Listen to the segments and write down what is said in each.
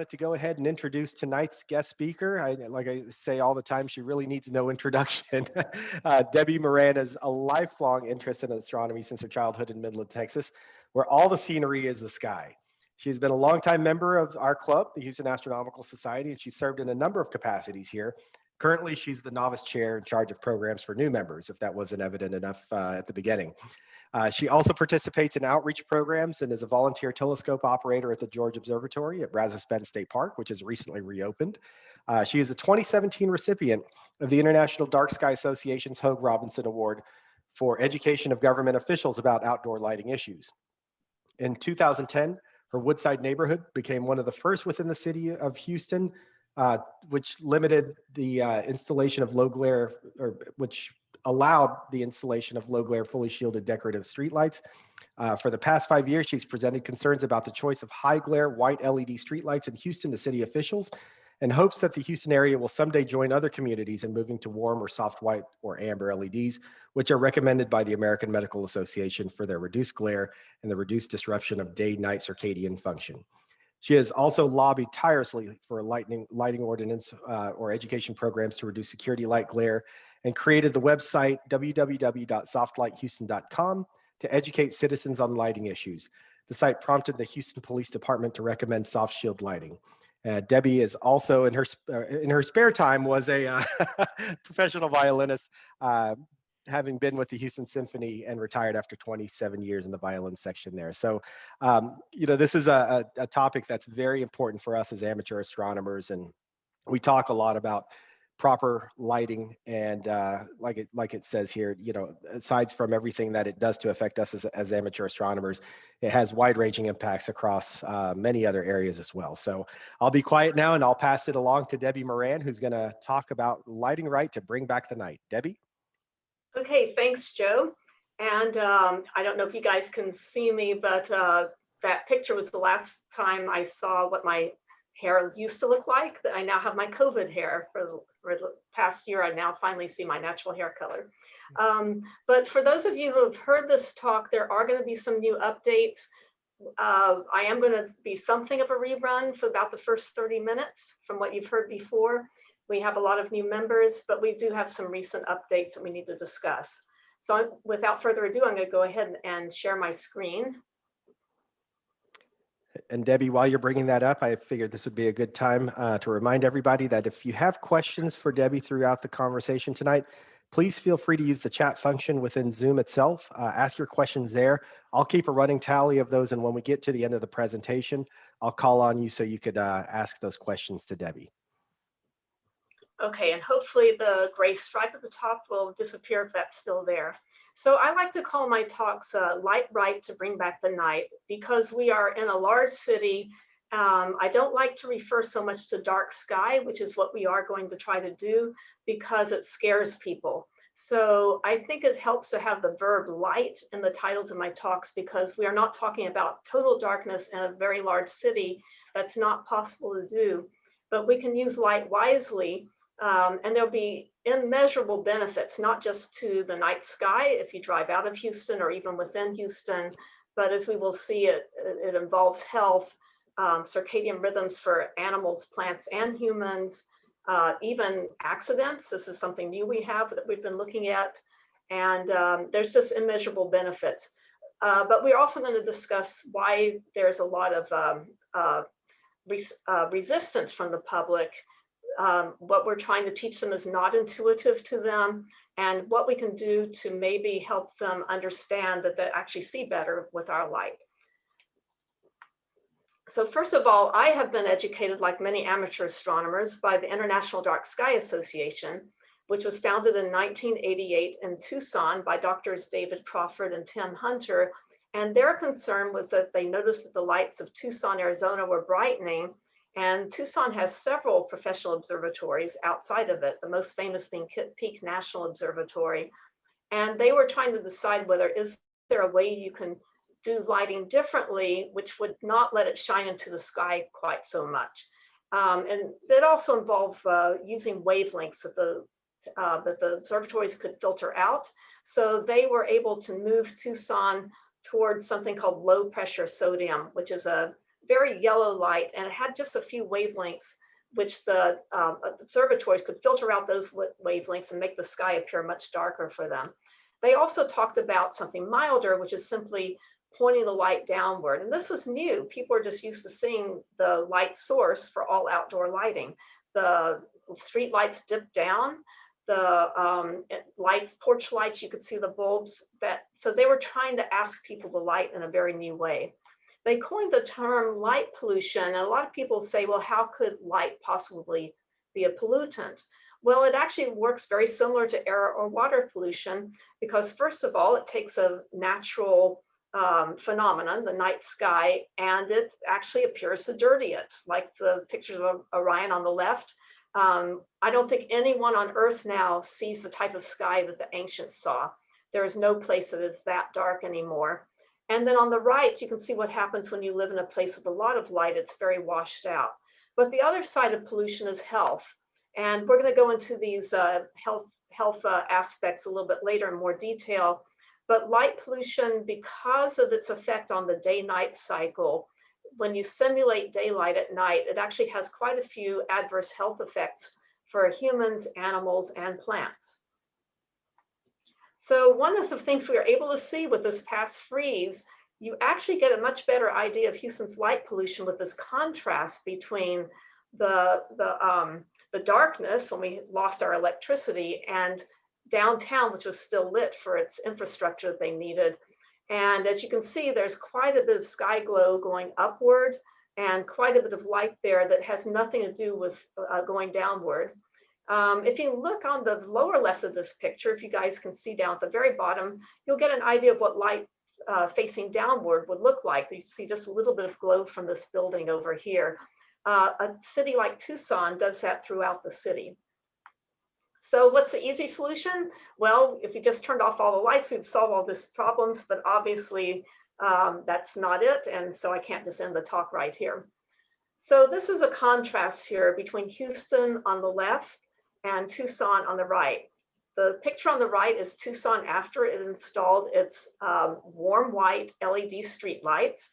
wanted to go ahead and introduce tonight's guest speaker. Like I say all the time, she really needs no introduction. Debbie Moran has a lifelong interest in astronomy since her childhood in Midland, Texas, where all the scenery is the sky. She's been a longtime member of our club, the Houston Astronomical Society, and she's served in a number of capacities here. Currently, she's the novice chair in charge of programs for new members, if that wasn't evident enough at the beginning. She also participates in outreach programs and is a volunteer telescope operator at the George Observatory at Brazos Bend State Park, which has recently reopened. She is a 2017 recipient of the International Dark Sky Association's Hoag Robinson Award for education of government officials about outdoor lighting issues. In 2010, her Woodside neighborhood became one of the first within the city of Houston, which limited the installation of low glare, or which allowed the installation of low glare, fully shielded decorative streetlights. For the past 5 years, she's presented concerns about the choice of high glare white LED streetlights in Houston to city officials, and hopes that the Houston area will someday join other communities in moving to warm or soft white or amber LEDs, which are recommended by the American Medical Association for their reduced glare and the reduced disruption of day-night circadian function. She has also lobbied tirelessly for lighting ordinance or education programs to reduce security light glare, and created the website www.softlighthouston.com to educate citizens on lighting issues. The site prompted the Houston Police Department to recommend soft shield lighting. Debbie is also in her spare time was a professional violinist, having been with the Houston Symphony and retired after 27 years in the violin section there. So, this is a topic that's very important for us as amateur astronomers, and we talk a lot about proper lighting, and like it says here, aside from everything that it does to affect us as amateur astronomers, it has wide-ranging impacts across many other areas as well. So I'll be quiet now and I'll pass it along to Debbie Moran, who's going to talk about lighting right to bring back the night. Debbie? Okay, thanks, Joe. And I don't know if you guys can see me, but that picture was the last time I saw what my hair used to look like. I now have my COVID hair for the past year. I now finally see my natural hair color. But for those of you who have heard this talk, there are going to be some new updates. I am going to be something of a rerun for about the first 30 minutes from what you've heard before. We have a lot of new members, but we do have some recent updates that we need to discuss. So without further ado, I'm going to go ahead and share my screen. And Debbie, while you're bringing that up, I figured this would be a good time to remind everybody that if you have questions for Debbie throughout the conversation tonight, please feel free to use the chat function within Zoom itself. Ask your questions there. I'll keep a running tally of those, and when we get to the end of the presentation, I'll call on you so you could ask those questions to Debbie. Okay, and hopefully the gray stripe at the top will disappear if that's still there. So I like to call my talks Light Right to Bring Back the Night, because we are in a large city. I don't like to refer so much to dark sky, which is what we are going to try to do, because it scares people. So I think it helps to have the verb light in the titles of my talks, because we are not talking about total darkness in a very large city. That's not possible to do, but we can use light wisely. And there'll be immeasurable benefits, not just to the night sky if you drive out of Houston or even within Houston, but as we will see, it involves health, circadian rhythms for animals, plants, and humans, even accidents. This is something new we have that we've been looking at, and there's just immeasurable benefits. But we're also going to discuss why there's a lot of resistance from the public. What we're trying to teach them is not intuitive to them, and what we can do to maybe help them understand that they actually see better with our light. So first of all, I have been educated, like many amateur astronomers, by the International Dark Sky Association, which was founded in 1988 in Tucson by Doctors David Crawford and Tim Hunter. And their concern was that they noticed that the lights of Tucson, Arizona were brightening. And Tucson has several professional observatories outside of it, the most famous being Kitt Peak National Observatory. And they were trying to decide whether is there a way you can do lighting differently, which would not let it shine into the sky quite so much. And it also involved using wavelengths that the observatories could filter out. So they were able to move Tucson towards something called low pressure sodium, which is a very yellow light, and it had just a few wavelengths, which the observatories could filter out those wavelengths and make the sky appear much darker for them. They also talked about something milder, which is simply pointing the light downward. And this was new. People are just used to seeing the light source for all outdoor lighting. The street lights dip down, the lights, porch lights, you could see the bulbs. So they were trying to ask people to light in a very new way. They coined the term light pollution, and a lot of people say, well, how could light possibly be a pollutant? Well, it actually works very similar to air or water pollution because, first of all, it takes a natural phenomenon, the night sky, and it actually appears to dirty it, like the pictures of Orion on the left. I don't think anyone on Earth now sees the type of sky that the ancients saw. There is no place that is that dark anymore. And then on the right, you can see what happens when you live in a place with a lot of light. It's very washed out. But the other side of pollution is health. And we're going to go into these health aspects a little bit later in more detail. But light pollution, because of its effect on the day-night cycle, when you simulate daylight at night, it actually has quite a few adverse health effects for humans, animals, and plants. So one of the things we were able to see with this past freeze, you actually get a much better idea of Houston's light pollution with this contrast between the darkness when we lost our electricity and downtown, which was still lit for its infrastructure that they needed. And as you can see, there's quite a bit of sky glow going upward and quite a bit of light there that has nothing to do with going downward. If you look on the lower left of this picture, if you guys can see down at the very bottom, you'll get an idea of what light facing downward would look like. You see just a little bit of glow from this building over here. A city like Tucson does that throughout the city. So what's the easy solution? Well, if you just turned off all the lights, we'd solve all these problems, but obviously that's not it. And so I can't just end the talk right here. So this is a contrast here between Houston on the left and Tucson on the right. The picture on the right is Tucson after it installed its warm white LED street lights.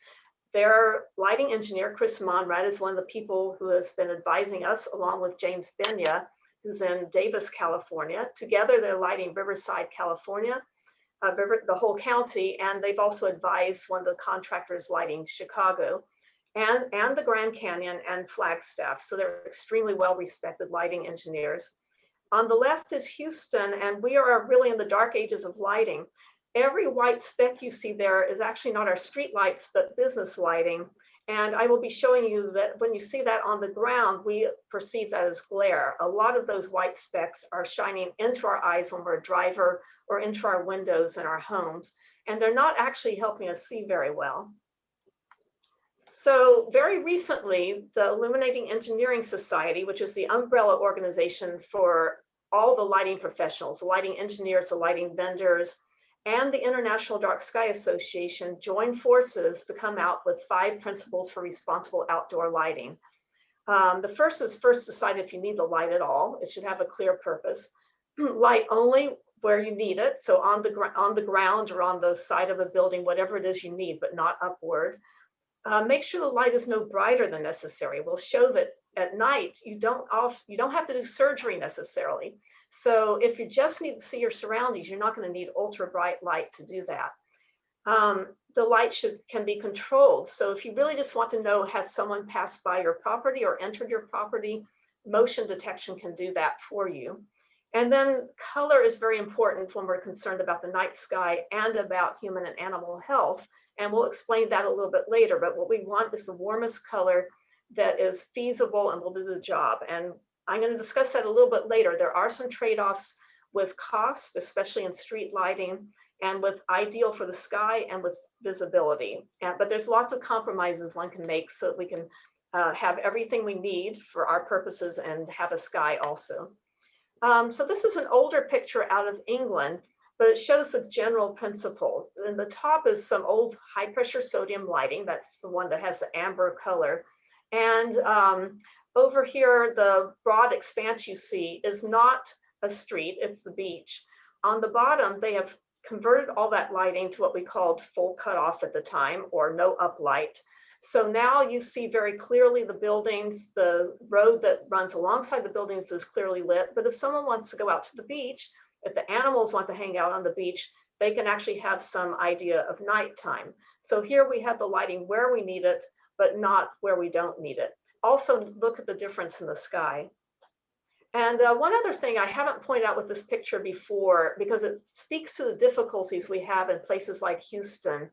Their lighting engineer, Chris Monrad, is one of the people who has been advising us, along with James Benya, who's in Davis, California. Together, they're lighting Riverside, California, the whole county, and they've also advised one of the contractors lighting Chicago and the Grand Canyon and Flagstaff. So they're extremely well-respected lighting engineers. On the left is Houston, and we are really in the dark ages of lighting. Every white speck you see there is actually not our street lights, but business lighting. And I will be showing you that when you see that on the ground, we perceive that as glare. A lot of those white specks are shining into our eyes when we're a driver or into our windows in our homes. And they're not actually helping us see very well. So very recently, the Illuminating Engineering Society, which is the umbrella organization for all the lighting professionals, the lighting engineers, the lighting vendors, and the International Dark Sky Association joined forces to come out with 5 principles for responsible outdoor lighting. The first is decide if you need the light at all. It should have a clear purpose. Light only where you need it. So on the ground or on the side of a building, whatever it is you need, but not upward. Make sure the light is no brighter than necessary. We'll show that at night, you don't have to do surgery necessarily. So if you just need to see your surroundings, you're not going to need ultra bright light to do that. The light can be controlled. So if you really just want to know, has someone passed by your property or entered your property, motion detection can do that for you. And then color is very important when we're concerned about the night sky and about human and animal health. And we'll explain that a little bit later, but what we want is the warmest color that is feasible and will do the job. And I'm going to discuss that a little bit later. There are some trade-offs with cost, especially in street lighting, and with ideal for the sky and with visibility. But there's lots of compromises one can make so that we can have everything we need for our purposes and have a sky also. So this is an older picture out of England, but it shows the general principle. In the top is some old high pressure sodium lighting. That's the one that has the amber color. And over here, the broad expanse you see is not a street, it's the beach. On the bottom, they have converted all that lighting to what we called full cutoff at the time, or no uplight. So now you see very clearly the buildings, the road that runs alongside the buildings is clearly lit. But if someone wants to go out to the beach, if the animals want to hang out on the beach, they can actually have some idea of nighttime. So here we have the lighting where we need it, but not where we don't need it. Also, look at the difference in the sky. And one other thing I haven't pointed out with this picture before, because it speaks to the difficulties we have in places like Houston,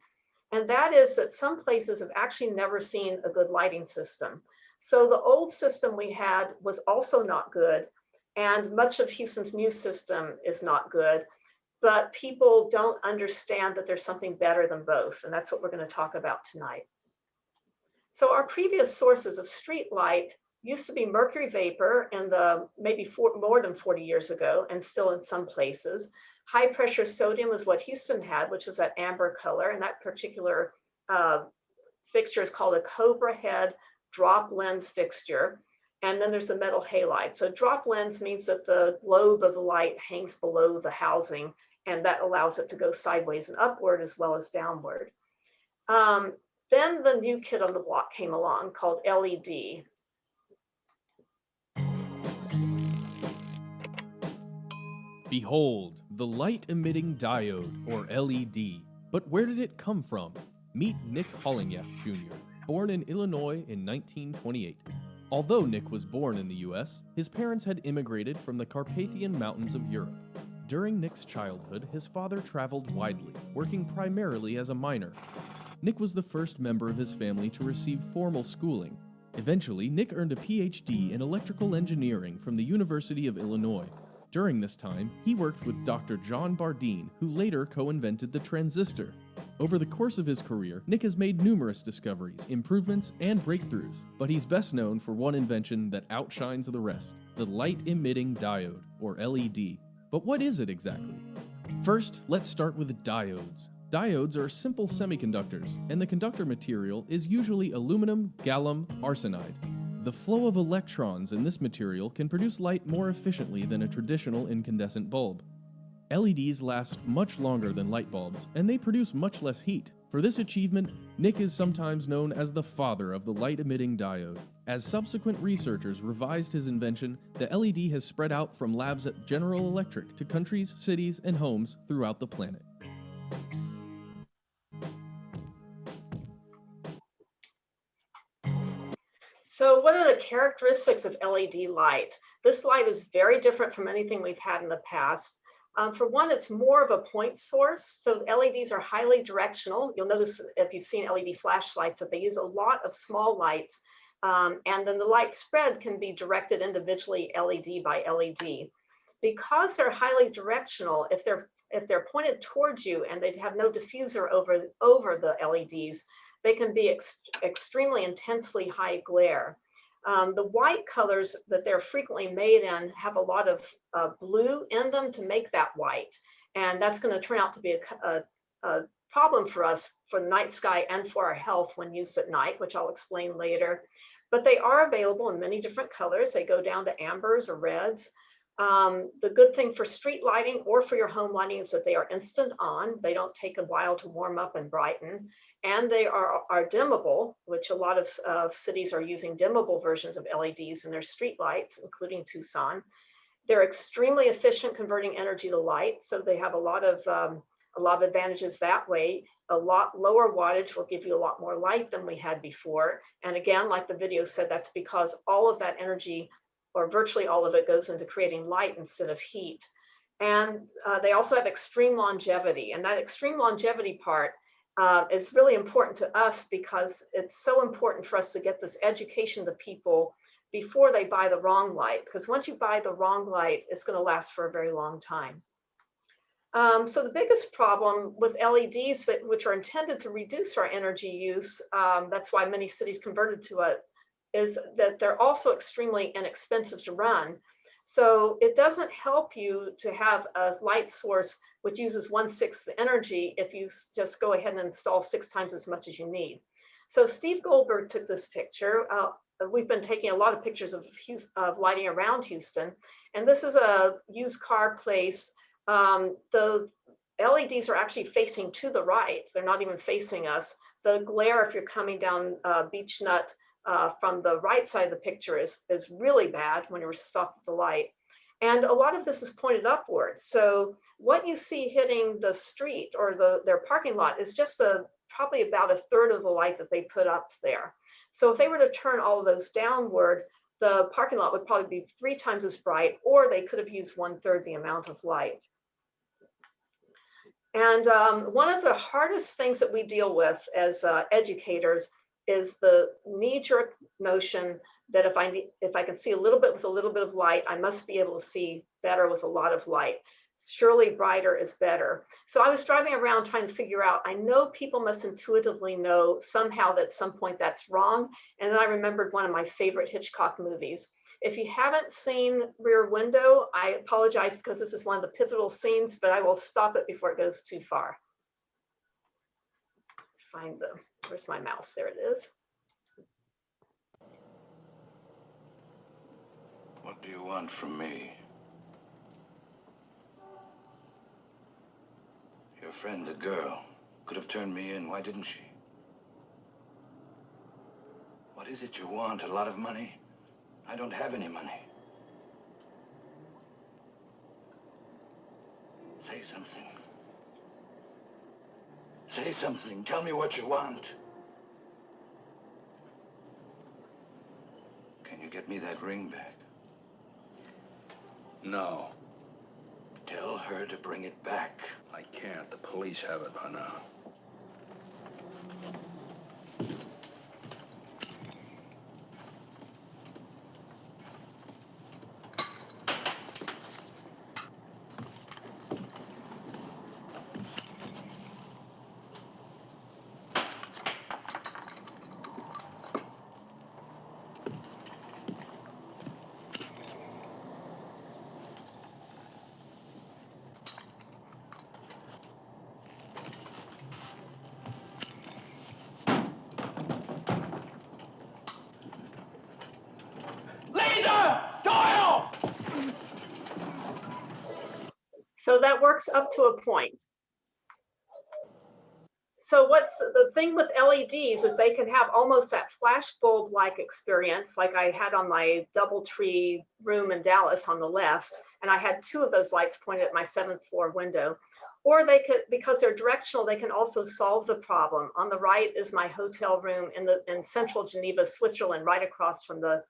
and that is that some places have actually never seen a good lighting system. So the old system we had was also not good, and much of Houston's new system is not good, but people don't understand that there's something better than both, and that's what we're going to talk about tonight. So our previous sources of street light used to be mercury vapor in the more than 40 years ago, and still in some places. High pressure sodium is what Houston had, which was that amber color, and that particular fixture is called a Cobra head drop lens fixture. And then there's the metal halide. So drop lens means that the globe of the light hangs below the housing, and that allows it to go sideways and upward as well as downward. Then the new kid on the block came along called LED. Behold, the light-emitting diode, or LED. But where did it come from? Meet Nick Hollingyak Jr., born in Illinois in 1928. Although Nick was born in the US, his parents had immigrated from the Carpathian Mountains of Europe. During Nick's childhood, his father traveled widely, working primarily as a miner. Nick was the first member of his family to receive formal schooling. Eventually, Nick earned a PhD in electrical engineering from the University of Illinois. During this time, he worked with Dr. John Bardeen, who later co-invented the transistor. Over the course of his career, Nick has made numerous discoveries, improvements, and breakthroughs, but he's best known for one invention that outshines the rest, the light-emitting diode, or LED. But what is it exactly? First, let's start with diodes. Diodes are simple semiconductors, and the conductor material is usually aluminum, gallium, arsenide. The flow of electrons in this material can produce light more efficiently than a traditional incandescent bulb. LEDs last much longer than light bulbs, and they produce much less heat. For this achievement, Nick is sometimes known as the father of the light-emitting diode. As subsequent researchers revised his invention, the LED has spread out from labs at General Electric to countries, cities, and homes throughout the planet. So what are the characteristics of LED light? This light is very different from anything we've had in the past. For one, it's more of a point source. So LEDs are highly directional. You'll notice if you've seen LED flashlights that they use a lot of small lights. And then the light spread can be directed individually LED by LED. Because they're highly directional, if they're pointed towards you and they have no diffuser over the LEDs, they can be extremely intensely high glare. The white colors that they're frequently made in have a lot of blue in them to make that white. And that's going to turn out to be a problem for us for the night sky and for our health when used at night, which I'll explain later. But they are available in many different colors. They go down to ambers or reds. The good thing for street lighting or for your home lighting is that they are instant on. They don't take a while to warm up and brighten. And they are dimmable, which a lot of cities are using dimmable versions of LEDs in their street lights, including Tucson. They're extremely efficient converting energy to light. So they have a lot of advantages that way. A lot lower wattage will give you a lot more light than we had before. And again, like the video said, that's because all of that energy, or virtually all of it, goes into creating light instead of heat. And they also have extreme longevity. And that extreme longevity part is really important to us because it's so important for us to get this education to people before they buy the wrong light. Because once you buy the wrong light, it's going to last for a very long time. So the biggest problem with LEDs, which are intended to reduce our energy use, that's why many cities converted to it, is that they're also extremely inexpensive to run. So it doesn't help you to have a light source which uses 1/6 the energy if you just go ahead and install 6 times as much as you need. So Steve Goldberg took this picture. We've been taking a lot of pictures of lighting around Houston, and this is a used car place. The LEDs are actually facing to the right. They're not even facing us, The glare, if you're coming down Beech Nut from the right side of the picture, is really bad when you're stopped at the light. And a lot of this is pointed upwards. So what you see hitting the street or their parking lot is just probably about a third of the light that they put up there. So if they were to turn all of those downward, the parking lot would probably be 3 times as bright, or they could have used 1/3 the amount of light. And one of the hardest things that we deal with as educators is the knee-jerk notion that if I can see a little bit with a little bit of light, I must be able to see better with a lot of light. Surely brighter is better. So I was driving around trying to figure out, I know people must intuitively know somehow that at some point that's wrong. And then I remembered one of my favorite Hitchcock movies. If you haven't seen Rear Window, I apologize because this is one of the pivotal scenes, but I will stop it before it goes too far. Where's my mouse? There it is. What do you want from me? Your friend, the girl, could have turned me in. Why didn't she? What is it you want? A lot of money? I don't have any money. Say something. Say something. Tell me what you want. Can you get me that ring back? No, Tell her to bring it back. I can't. The police have it by now. So that works up to a point. So what's the thing with LEDs is they can have almost that flash bulb-like experience, like I had on my DoubleTree room in Dallas on the left, and I had 2 of those lights pointed at my 7th floor window. Or they could, because they're directional, they can also solve the problem. On the right is my hotel room in central Geneva, Switzerland, right across from the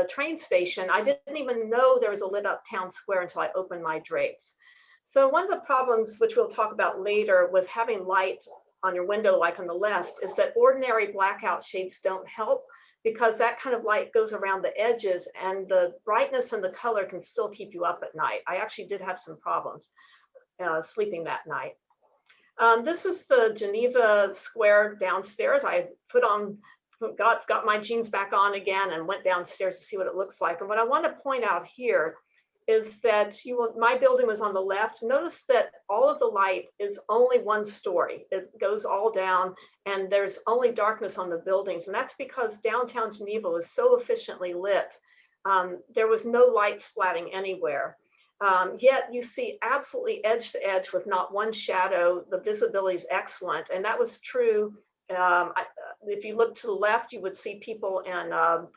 train station. I didn't even know there was a lit up town square until I opened my drapes. So one of the problems, which we'll talk about later, with having light on your window like on the left, is that ordinary blackout shades don't help, because that kind of light goes around the edges and the brightness and the color can still keep you up at night. I actually did have some problems sleeping that night. This is the Geneva Square downstairs. I got my jeans back on again and went downstairs to see what it looks like. And what I want to point out here is that my building was on the left. Notice that all of the light is only 1 story. It goes all down and there's only darkness on the buildings. And that's because downtown Geneva was so efficiently lit. There was no light splatting anywhere. Yet you see absolutely edge to edge with not one shadow. The visibility is excellent. And that was true. If you look to the left, you would see people in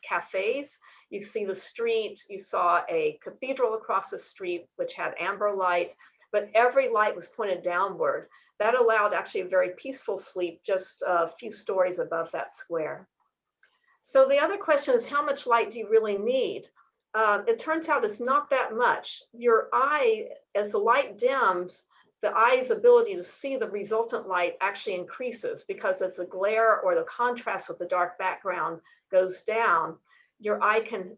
cafes. You see the street. You saw a cathedral across the street, which had amber light, but every light was pointed downward. That allowed actually a very peaceful sleep just a few stories above that square. So the other question is, how much light do you really need? It turns out it's not that much. Your eye, as the light dims, the eye's ability to see the resultant light actually increases, because as the glare or the contrast with the dark background goes down, your eye can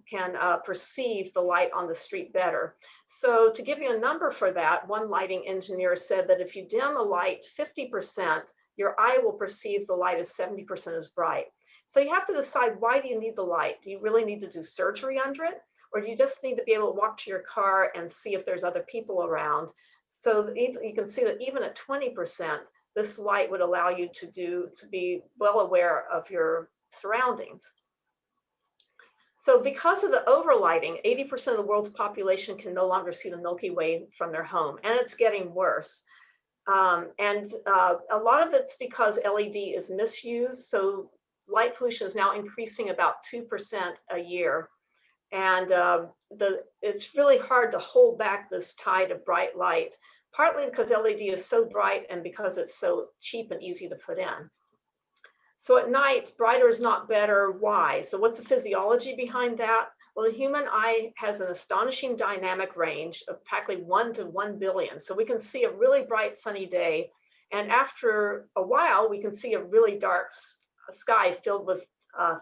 perceive the light on the street better. So to give you a number for that, one lighting engineer said that if you dim a light 50%, your eye will perceive the light as 70% as bright. So you have to decide, why do you need the light? Do you really need to do surgery under it? Or do you just need to be able to walk to your car and see if there's other people around? So you can see that even at 20%, this light would allow you to be well aware of your surroundings. So because of the overlighting, 80% of the world's population can no longer see the Milky Way from their home, and it's getting worse. A lot of it's because LED is misused. So light pollution is now increasing about 2% a year. And it's really hard to hold back this tide of bright light, partly because LED is so bright and because it's so cheap and easy to put in. So at night, brighter is not better. Why? So what's the physiology behind that? Well, the human eye has an astonishing dynamic range of practically 1 to 1 billion. So we can see a really bright sunny day. And after a while, we can see a really dark sky filled with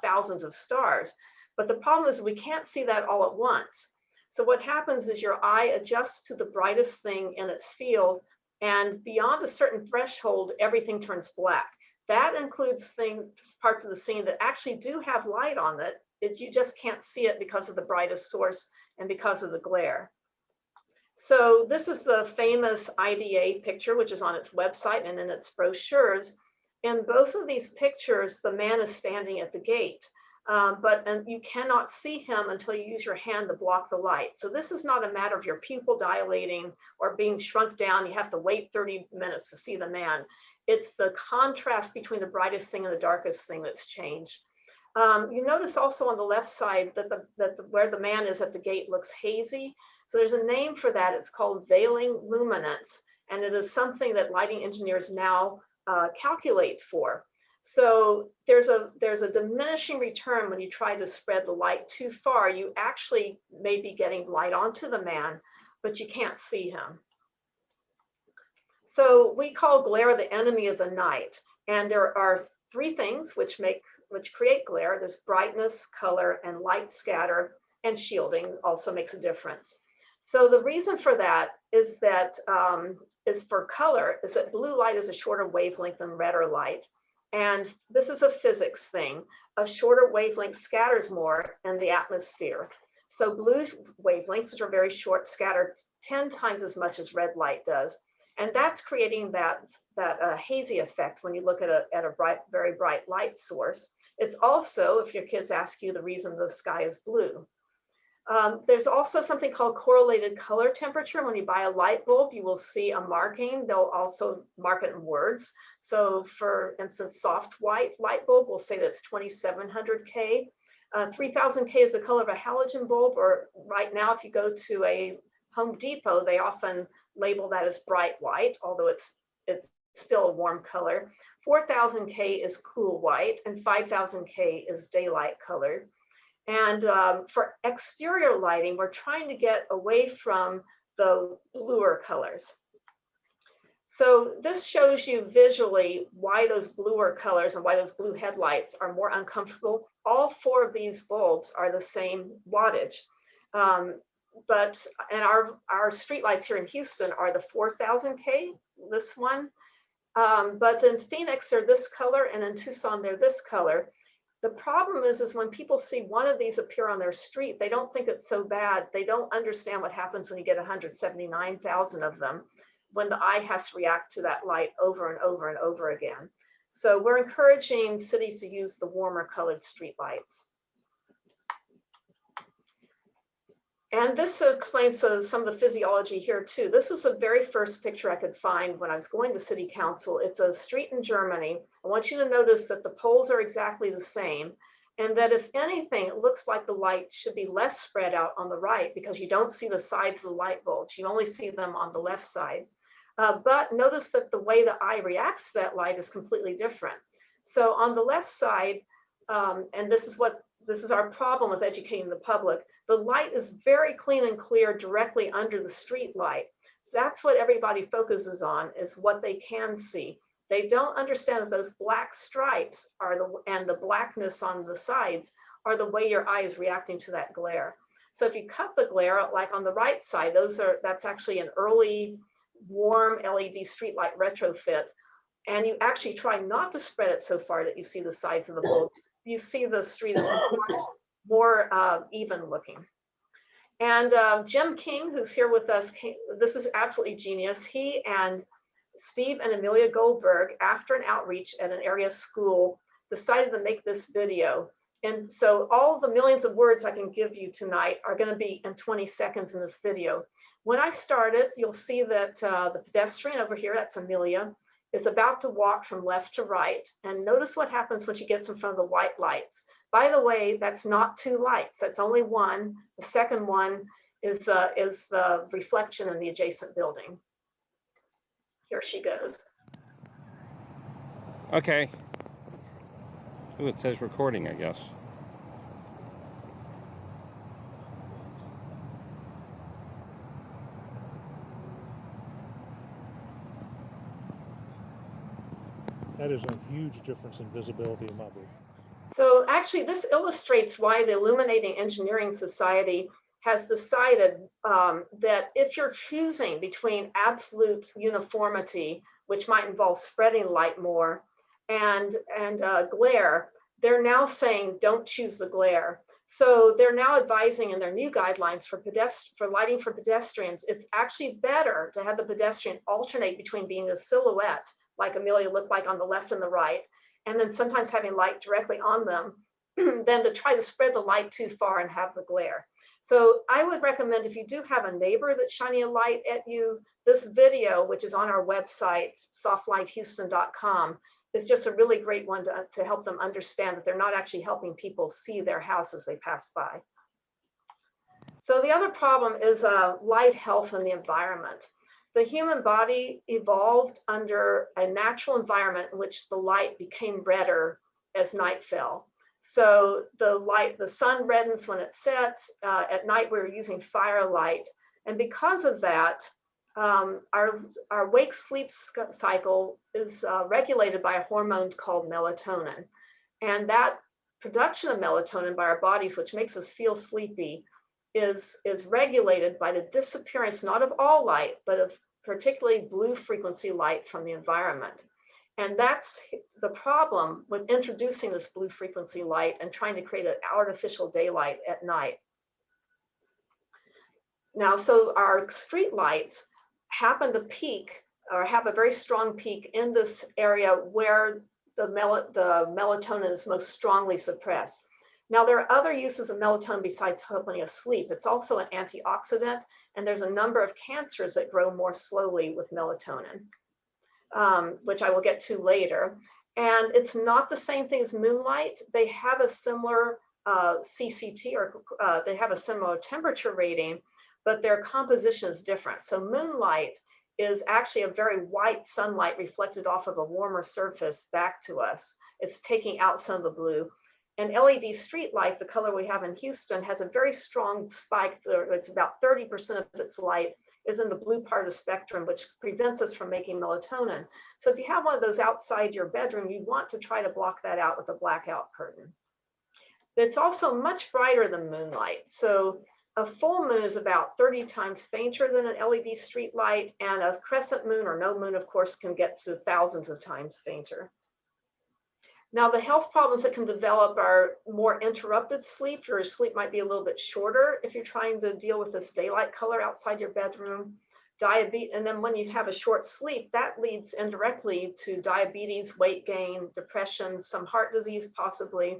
thousands of stars. But the problem is we can't see that all at once. So what happens is your eye adjusts to the brightest thing in its field. And beyond a certain threshold, everything turns black. That includes parts of the scene that actually do have light on it. You just can't see it because of the brightest source and because of the glare. So this is the famous IDA picture, which is on its website and in its brochures. In both of these pictures, the man is standing at the gate, but you cannot see him until you use your hand to block the light. So this is not a matter of your pupil dilating or being shrunk down. You have to wait 30 minutes to see the man. It's the contrast between the brightest thing and the darkest thing that's changed. You notice also on the left side that where the man is at the gate looks hazy. So there's a name for that. It's called veiling luminance. And it is something that lighting engineers now calculate for. So there's a diminishing return when you try to spread the light too far. You actually may be getting light onto the man, but you can't see him. So we call glare the enemy of the night. And there are three things which create glare. There's brightness, color, and light scatter, and shielding also makes a difference. So the reason for that is that for color is that blue light is a shorter wavelength than redder light. And this is a physics thing. A shorter wavelength scatters more in the atmosphere. So blue wavelengths, which are very short, scatter 10 times as much as red light does. And that's creating that hazy effect when you look at a very bright light source. It's also, if your kids ask you the reason the sky is blue. There's also something called correlated color temperature. When you buy a light bulb, you will see a marking. They'll also mark it in words. So for instance, soft white light bulb, we'll say that's 2700 K. 3000 K is the color of a halogen bulb, or right now, if you go to a Home Depot, they often label that as bright white, although it's still a warm color. 4000 K is cool white, and 5000 K is daylight color. And for exterior lighting, we're trying to get away from the bluer colors. So this shows you visually why those bluer colors and why those blue headlights are more uncomfortable. All four of these bulbs are the same wattage. And our street lights here in Houston are the 4000 K, this one. But in Phoenix, they're this color, and in Tucson, they're this color. The problem is when people see one of these appear on their street, they don't think it's so bad. They don't understand what happens when you get 179,000 of them, when the eye has to react to that light over and over and over again. So we're encouraging cities to use the warmer colored street lights. And this explains some of the physiology here too. This was the very first picture I could find when I was going to city council. It's a street in Germany. I want you to notice that the poles are exactly the same, and that if anything, it looks like the light should be less spread out on the right because you don't see the sides of the light bulbs. You only see them on the left side. But notice that the way the eye reacts to that light is completely different. So on the left side, and this is our problem with educating the public, the light is very clean and clear directly under the street light. So that's what everybody focuses on, is what they can see. They don't understand that those black stripes and the blackness on the sides are the way your eye is reacting to that glare. So if you cut the glare, like on the right side, that's actually an early warm LED streetlight retrofit. And you actually try not to spread it so far that you see the sides of the bulb. You see the street is more even looking. And Jim King, who's here with us, this is absolutely genius. He and Steve and Amelia Goldberg, after an outreach at an area school, decided to make this video. And so all the millions of words I can give you tonight are going to be in 20 seconds in this video. When I start it, you'll see that the pedestrian over here, that's Amelia, is about to walk from left to right. And notice what happens when she gets in front of the white lights. By the way, that's not two lights, that's only one. The second one is the reflection in the adjacent building. Here she goes. Okay. Ooh, it says recording, I guess. That is a huge difference in visibility in my book. So actually, this illustrates why the Illuminating Engineering Society has decided that if you're choosing between absolute uniformity, which might involve spreading light more, and glare, they're now saying don't choose the glare. So they're now advising in their new guidelines for lighting for pedestrians, it's actually better to have the pedestrian alternate between being a silhouette, like Amelia looked like on the left and the right, and then sometimes having light directly on them, than to try to spread the light too far and have the glare. So I would recommend, if you do have a neighbor that's shining a light at you, this video, which is on our website, softlighthouston.com, is just a really great one to help them understand that they're not actually helping people see their house as they pass by. So the other problem is light health and the environment. The human body evolved under a natural environment in which the light became redder as night fell. So the sun reddens when it sets. At night, we're using firelight. And because of that, our wake-sleep cycle is regulated by a hormone called melatonin. And that production of melatonin by our bodies, which makes us feel sleepy, is regulated by the disappearance, not of all light, but of particularly blue frequency light from the environment. And that's the problem with introducing this blue frequency light and trying to create an artificial daylight at night. Now, so our street lights happen to peak or have a very strong peak in this area where the melatonin is most strongly suppressed. Now, there are other uses of melatonin besides helping us sleep. It's also an antioxidant, and there's a number of cancers that grow more slowly with melatonin, which I will get to later. And it's not the same thing as moonlight. They have a similar CCT, or they have a similar temperature rating, but their composition is different. So moonlight is actually a very white sunlight reflected off of a warmer surface back to us. It's taking out some of the blue. And LED street light, the color we have in Houston, has a very strong spike. It's about 30% of its light is in the blue part of the spectrum, which prevents us from making melatonin. So if you have one of those outside your bedroom, you want to try to block that out with a blackout curtain. It's also much brighter than moonlight. So a full moon is about 30 times fainter than an LED street light, and a crescent moon or no moon, of course, can get to thousands of times fainter. Now, the health problems that can develop are more interrupted sleep. Your sleep might be a little bit shorter if you're trying to deal with this daylight color outside your bedroom. Diabetes, and then when you have a short sleep, that leads indirectly to diabetes, weight gain, depression, some heart disease possibly.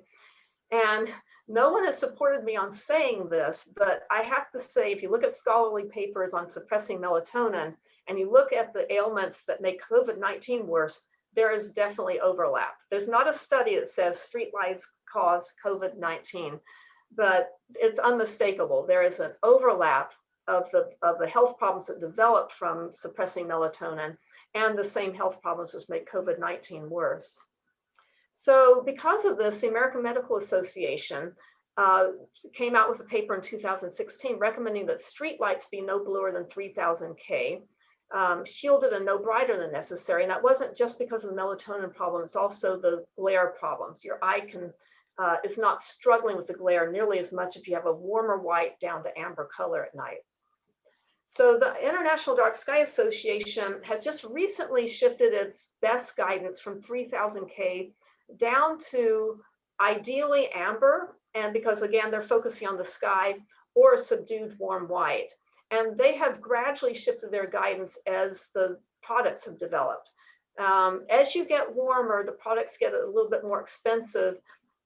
And no one has supported me on saying this, but I have to say, if you look at scholarly papers on suppressing melatonin, and you look at the ailments that make COVID-19 worse, there is definitely overlap. There's not a study that says streetlights cause COVID-19, but it's unmistakable. There is an overlap of the health problems that develop from suppressing melatonin and the same health problems that make COVID-19 worse. So because of this, the American Medical Association came out with a paper in 2016 recommending that streetlights be no bluer than 3000 K. Shielded and no brighter than necessary. And that wasn't just because of the melatonin problem, it's also the glare problems. Your eye is not struggling with the glare nearly as much if you have a warmer white down to amber color at night. So the International Dark Sky Association has just recently shifted its best guidance from 3000 K down to ideally amber, and because again, they're focusing on the sky, or a subdued warm white. And they have gradually shifted their guidance as the products have developed. As you get warmer, the products get a little bit more expensive,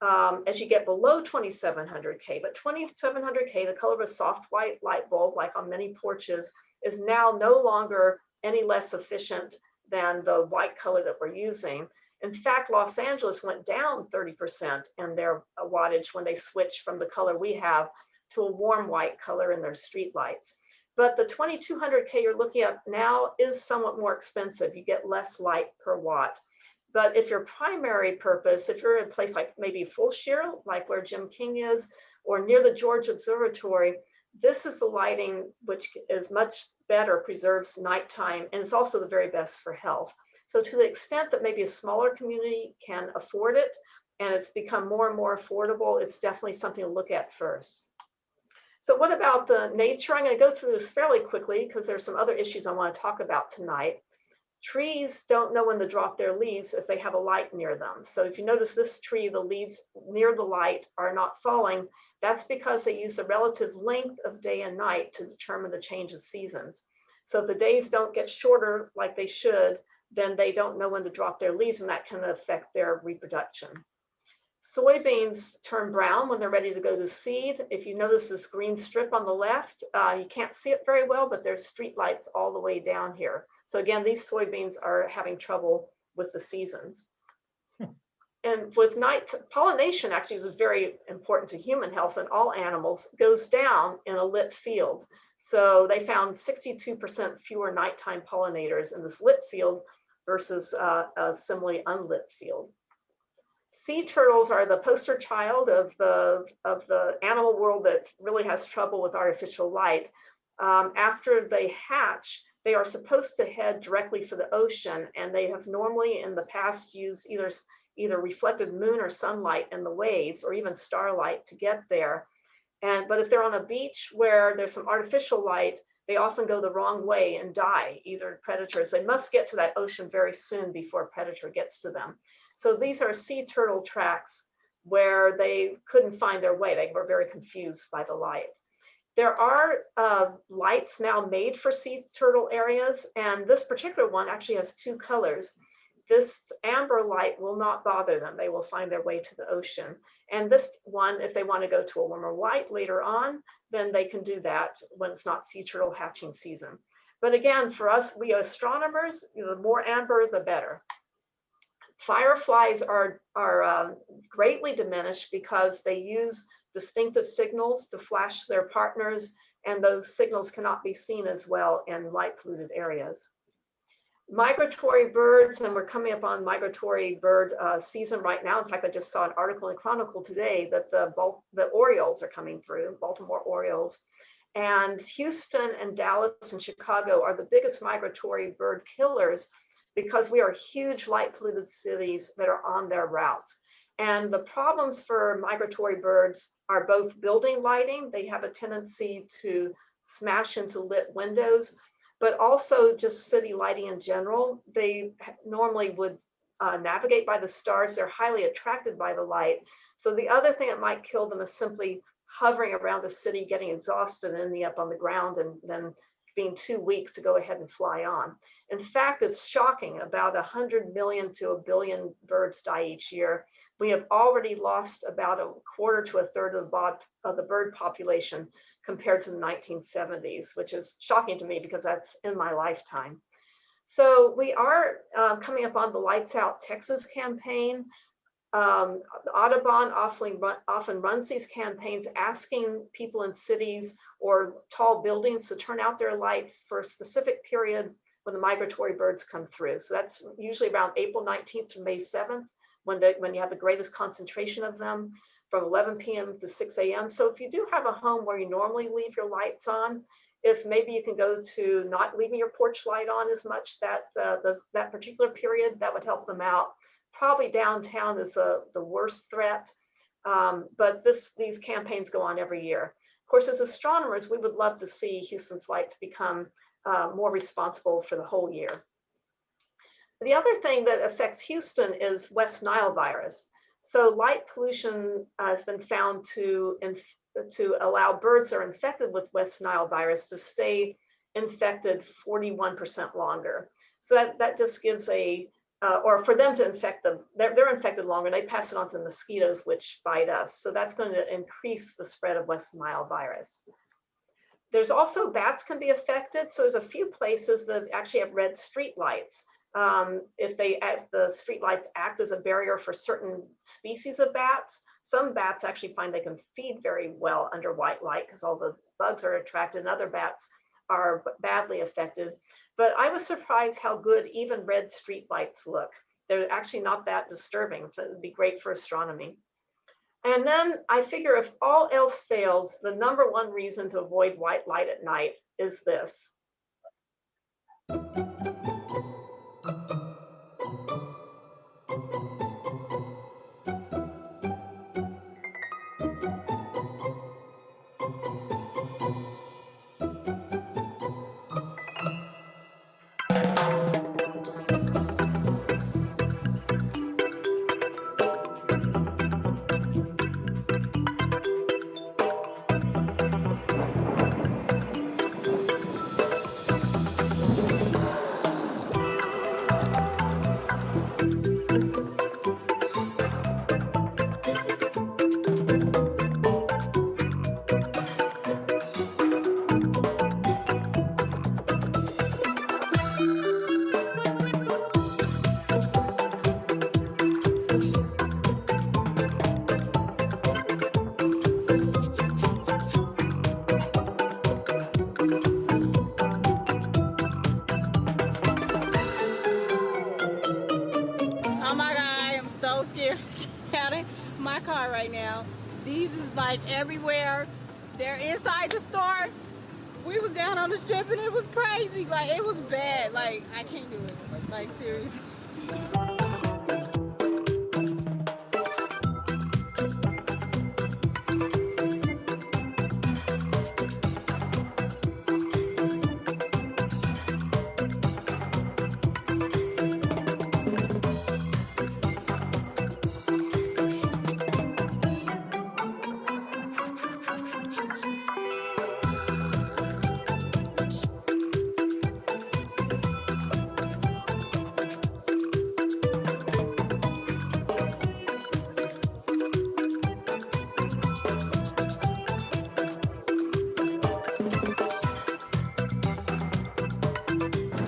as you get below 2700K. But 2700K, the color of a soft white light bulb, like on many porches, is now no longer any less efficient than the white color that we're using. In fact, Los Angeles went down 30% in their wattage when they switched from the color we have to a warm white color in their street lights. But the 2200K you're looking at now is somewhat more expensive. You get less light per watt. But if your primary purpose, if you're in a place like maybe Fulshire, like where Jim King is, or near the George Observatory, this is the lighting which is much better, preserves nighttime, and it's also the very best for health. So to the extent that maybe a smaller community can afford it, and it's become more and more affordable, it's definitely something to look at first. So what about the nature? I'm going to go through this fairly quickly because there's some other issues I want to talk about tonight. Trees don't know when to drop their leaves if they have a light near them. So if you notice this tree, the leaves near the light are not falling. That's because they use the relative length of day and night to determine the change of seasons. So if the days don't get shorter like they should, then they don't know when to drop their leaves, and that can affect their reproduction. Soybeans turn brown when they're ready to go to seed. If you notice this green strip on the left, you can't see it very well, but there's street lights all the way down here. So again, these soybeans are having trouble with the seasons. And with night, pollination actually is very important to human health, and all animals goes down in a lit field. So they found 62% fewer nighttime pollinators in this lit field versus a similarly unlit field. Sea turtles are the poster child of the animal world that really has trouble with artificial light. After they hatch, they are supposed to head directly for the ocean, and they have normally in the past used either reflected moon or sunlight in the waves, or even starlight to get there. But if they're on a beach where there's some artificial light, they often go the wrong way and die, either predators. They must get to that ocean very soon before a predator gets to them. So these are sea turtle tracks where they couldn't find their way. They were very confused by the light. There are lights now made for sea turtle areas, and this particular one actually has two colors. This amber light will not bother them. They will find their way to the ocean. And this one, if they want to go to a warmer light later on, then they can do that when it's not sea turtle hatching season. But again, for us, we astronomers, the more amber, the better. Fireflies are greatly diminished because they use distinctive signals to flash their partners, and those signals cannot be seen as well in light polluted areas. Migratory birds, and we're coming up on migratory bird season right now. In fact, I just saw an article in Chronicle today that the Orioles are coming through, Baltimore Orioles. And Houston and Dallas and Chicago are the biggest migratory bird killers because we are huge light polluted cities that are on their routes. And the problems for migratory birds are both building lighting. They have a tendency to smash into lit windows, but also just city lighting in general. They normally would navigate by the stars. They're highly attracted by the light. So the other thing that might kill them is simply hovering around the city, getting exhausted and ending up on the ground, and then being too weak to go ahead and fly on. In fact, it's shocking. About 100 million to a billion birds die each year. We have already lost about a quarter to a third of the bird population compared to the 1970s, which is shocking to me because that's in my lifetime. So we are coming up on the Lights Out Texas campaign. Audubon often runs these campaigns asking people in cities or tall buildings to turn out their lights for a specific period when the migratory birds come through. So that's usually around April 19th to May 7th, when you have the greatest concentration of them, from 11 p.m. to 6 a.m. So if you do have a home where you normally leave your lights on, if maybe you can go to not leaving your porch light on as much that particular period, that would help them out. Probably downtown is the worst threat, but these campaigns go on every year. Of course, as astronomers, we would love to see Houston's lights become more responsible for the whole year. The other thing that affects Houston is West Nile virus. So light pollution has been found to allow birds that are infected with West Nile virus to stay infected 41% longer. So that just gives a or for them to infect them, they're infected longer. They pass it on to the mosquitoes, which bite us. So that's going to increase the spread of West Nile virus. There's also bats can be affected. So there's a few places that actually have red street lights. If the street lights act as a barrier for certain species of bats, some bats actually find they can feed very well under white light because all the bugs are attracted, and other bats are badly affected. But I was surprised how good even red street lights look. They're actually not that disturbing. So it would be great for astronomy. And then I figure if all else fails, the number one reason to avoid white light at night is this. Oh my God, I am so scared out of my car right now. These is like everywhere. They're inside the store. We was down on the strip and it was crazy. Like it was bad. Like I can't do it. Like seriously.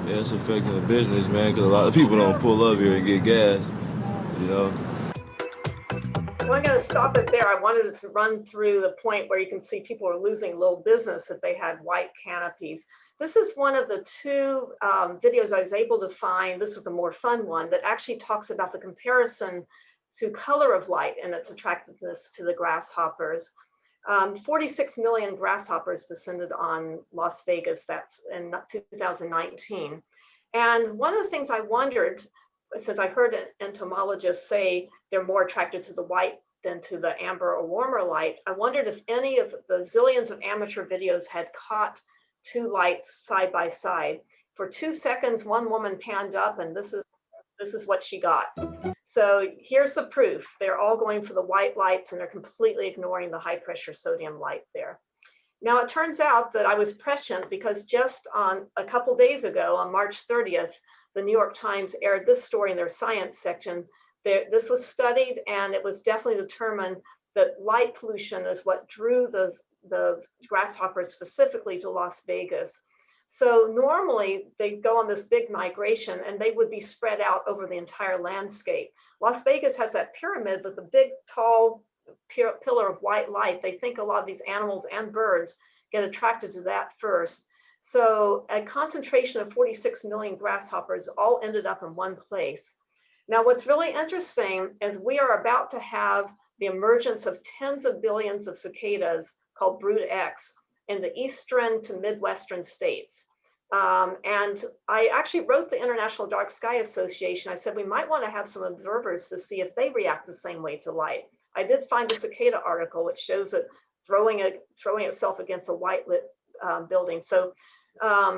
Yeah, it's affecting the business, man, because a lot of people don't pull up here and get gas, you know. Well, I'm going to stop it there. I wanted to run through the point where you can see people are losing little business if they had white canopies. This is one of the two videos I was able to find. This is the more fun one that actually talks about the comparison to color of light and its attractiveness to the grasshoppers. 46 million grasshoppers descended on Las Vegas. That's in 2019. And one of the things I wondered, since I heard entomologists say they're more attracted to the white than to the amber or warmer light, I wondered if any of the zillions of amateur videos had caught two lights side by side. For 2 seconds, one woman panned up, and this is what she got. So here's the proof. They're all going for the white lights and they're completely ignoring the high pressure sodium light there. Now it turns out that I was prescient because just on a couple days ago, on March 30th, the New York Times aired this story in their science section. This was studied and it was definitely determined that light pollution is what drew the grasshoppers specifically to Las Vegas. So normally they go on this big migration and they would be spread out over the entire landscape. Las Vegas has that pyramid with the big, tall pillar of white light. They think a lot of these animals and birds get attracted to that first. So a concentration of 46 million grasshoppers all ended up in one place. Now, what's really interesting is we are about to have the emergence of tens of billions of cicadas called Brood X in the eastern to midwestern states. And I actually wrote the International Dark Sky Association. I said we might want to have some observers to see if they react the same way to light. I did find a cicada article which shows it throwing itself against a white lit building. So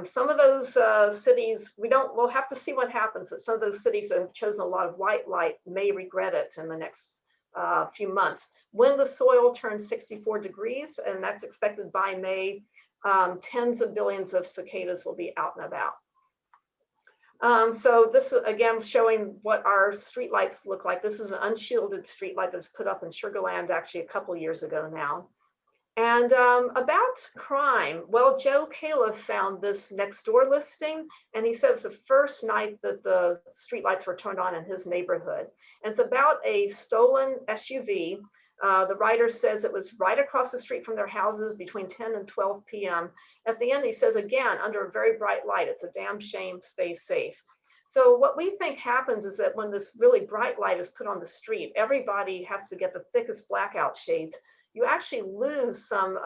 some of those cities, we'll have to see what happens, but some of those cities that have chosen a lot of white light may regret it in the next few months. When the soil turns 64 degrees, and that's expected by May, tens of billions of cicadas will be out and about. So this is again showing what our streetlights look like. This is an unshielded streetlight that's put up in Sugar Land actually a couple years ago now. And about crime, well, Joe Califf found this Nextdoor listing, and he said it's the first night that the streetlights were turned on in his neighborhood. And it's about a stolen SUV. The writer says it was right across the street from their houses between 10 and 12 p.m. At the end, he says, again, under a very bright light, it's a damn shame, stay safe. So what we think happens is that when this really bright light is put on the street, everybody has to get the thickest blackout shades. You actually lose some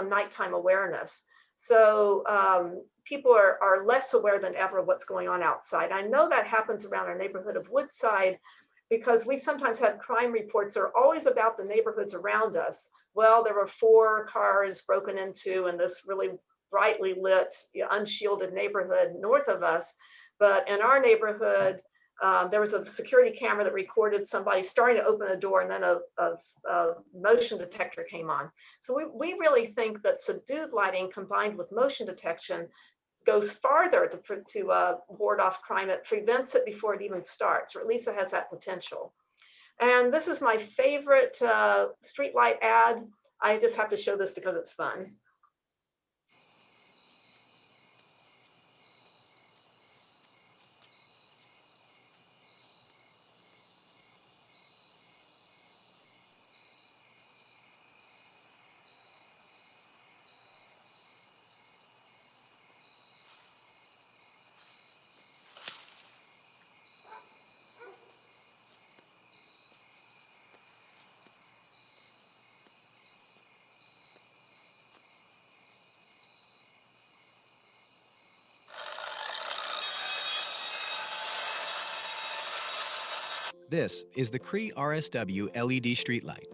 nighttime awareness. So people are less aware than ever of what's going on outside. I know that happens around our neighborhood of Woodside because we sometimes have crime reports that are always about the neighborhoods around us. Well, there were 4 cars broken into in this really brightly lit, unshielded neighborhood north of us. But in our neighborhood, there was a security camera that recorded somebody starting to open a door, and then a motion detector came on. So we really think that subdued lighting combined with motion detection goes farther to ward off crime. It prevents it before it even starts, or at least it has that potential. And this is my favorite streetlight ad. I just have to show this because it's fun. This is the Cree RSW LED streetlight.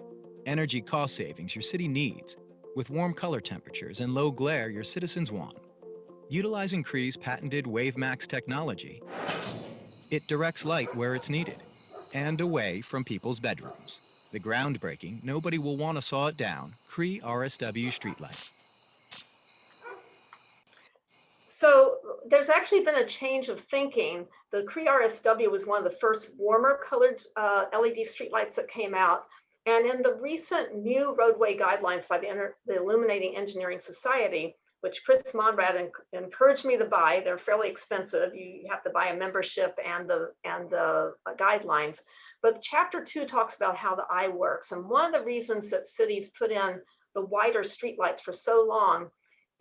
Energy cost savings your city needs, with warm color temperatures and low glare your citizens want. Utilizing Cree's patented WaveMax technology, it directs light where it's needed and away from people's bedrooms. The groundbreaking, nobody will want to saw it down, Cree RSW streetlight. So there's actually been a change of thinking. The Cree RSW was one of the first warmer colored LED streetlights that came out. And in the recent new roadway guidelines by the Illuminating Engineering Society, which Chris Monrad encouraged me to buy, they're fairly expensive. You have to buy a membership and the guidelines. But chapter 2 talks about how the eye works. And one of the reasons that cities put in the wider streetlights for so long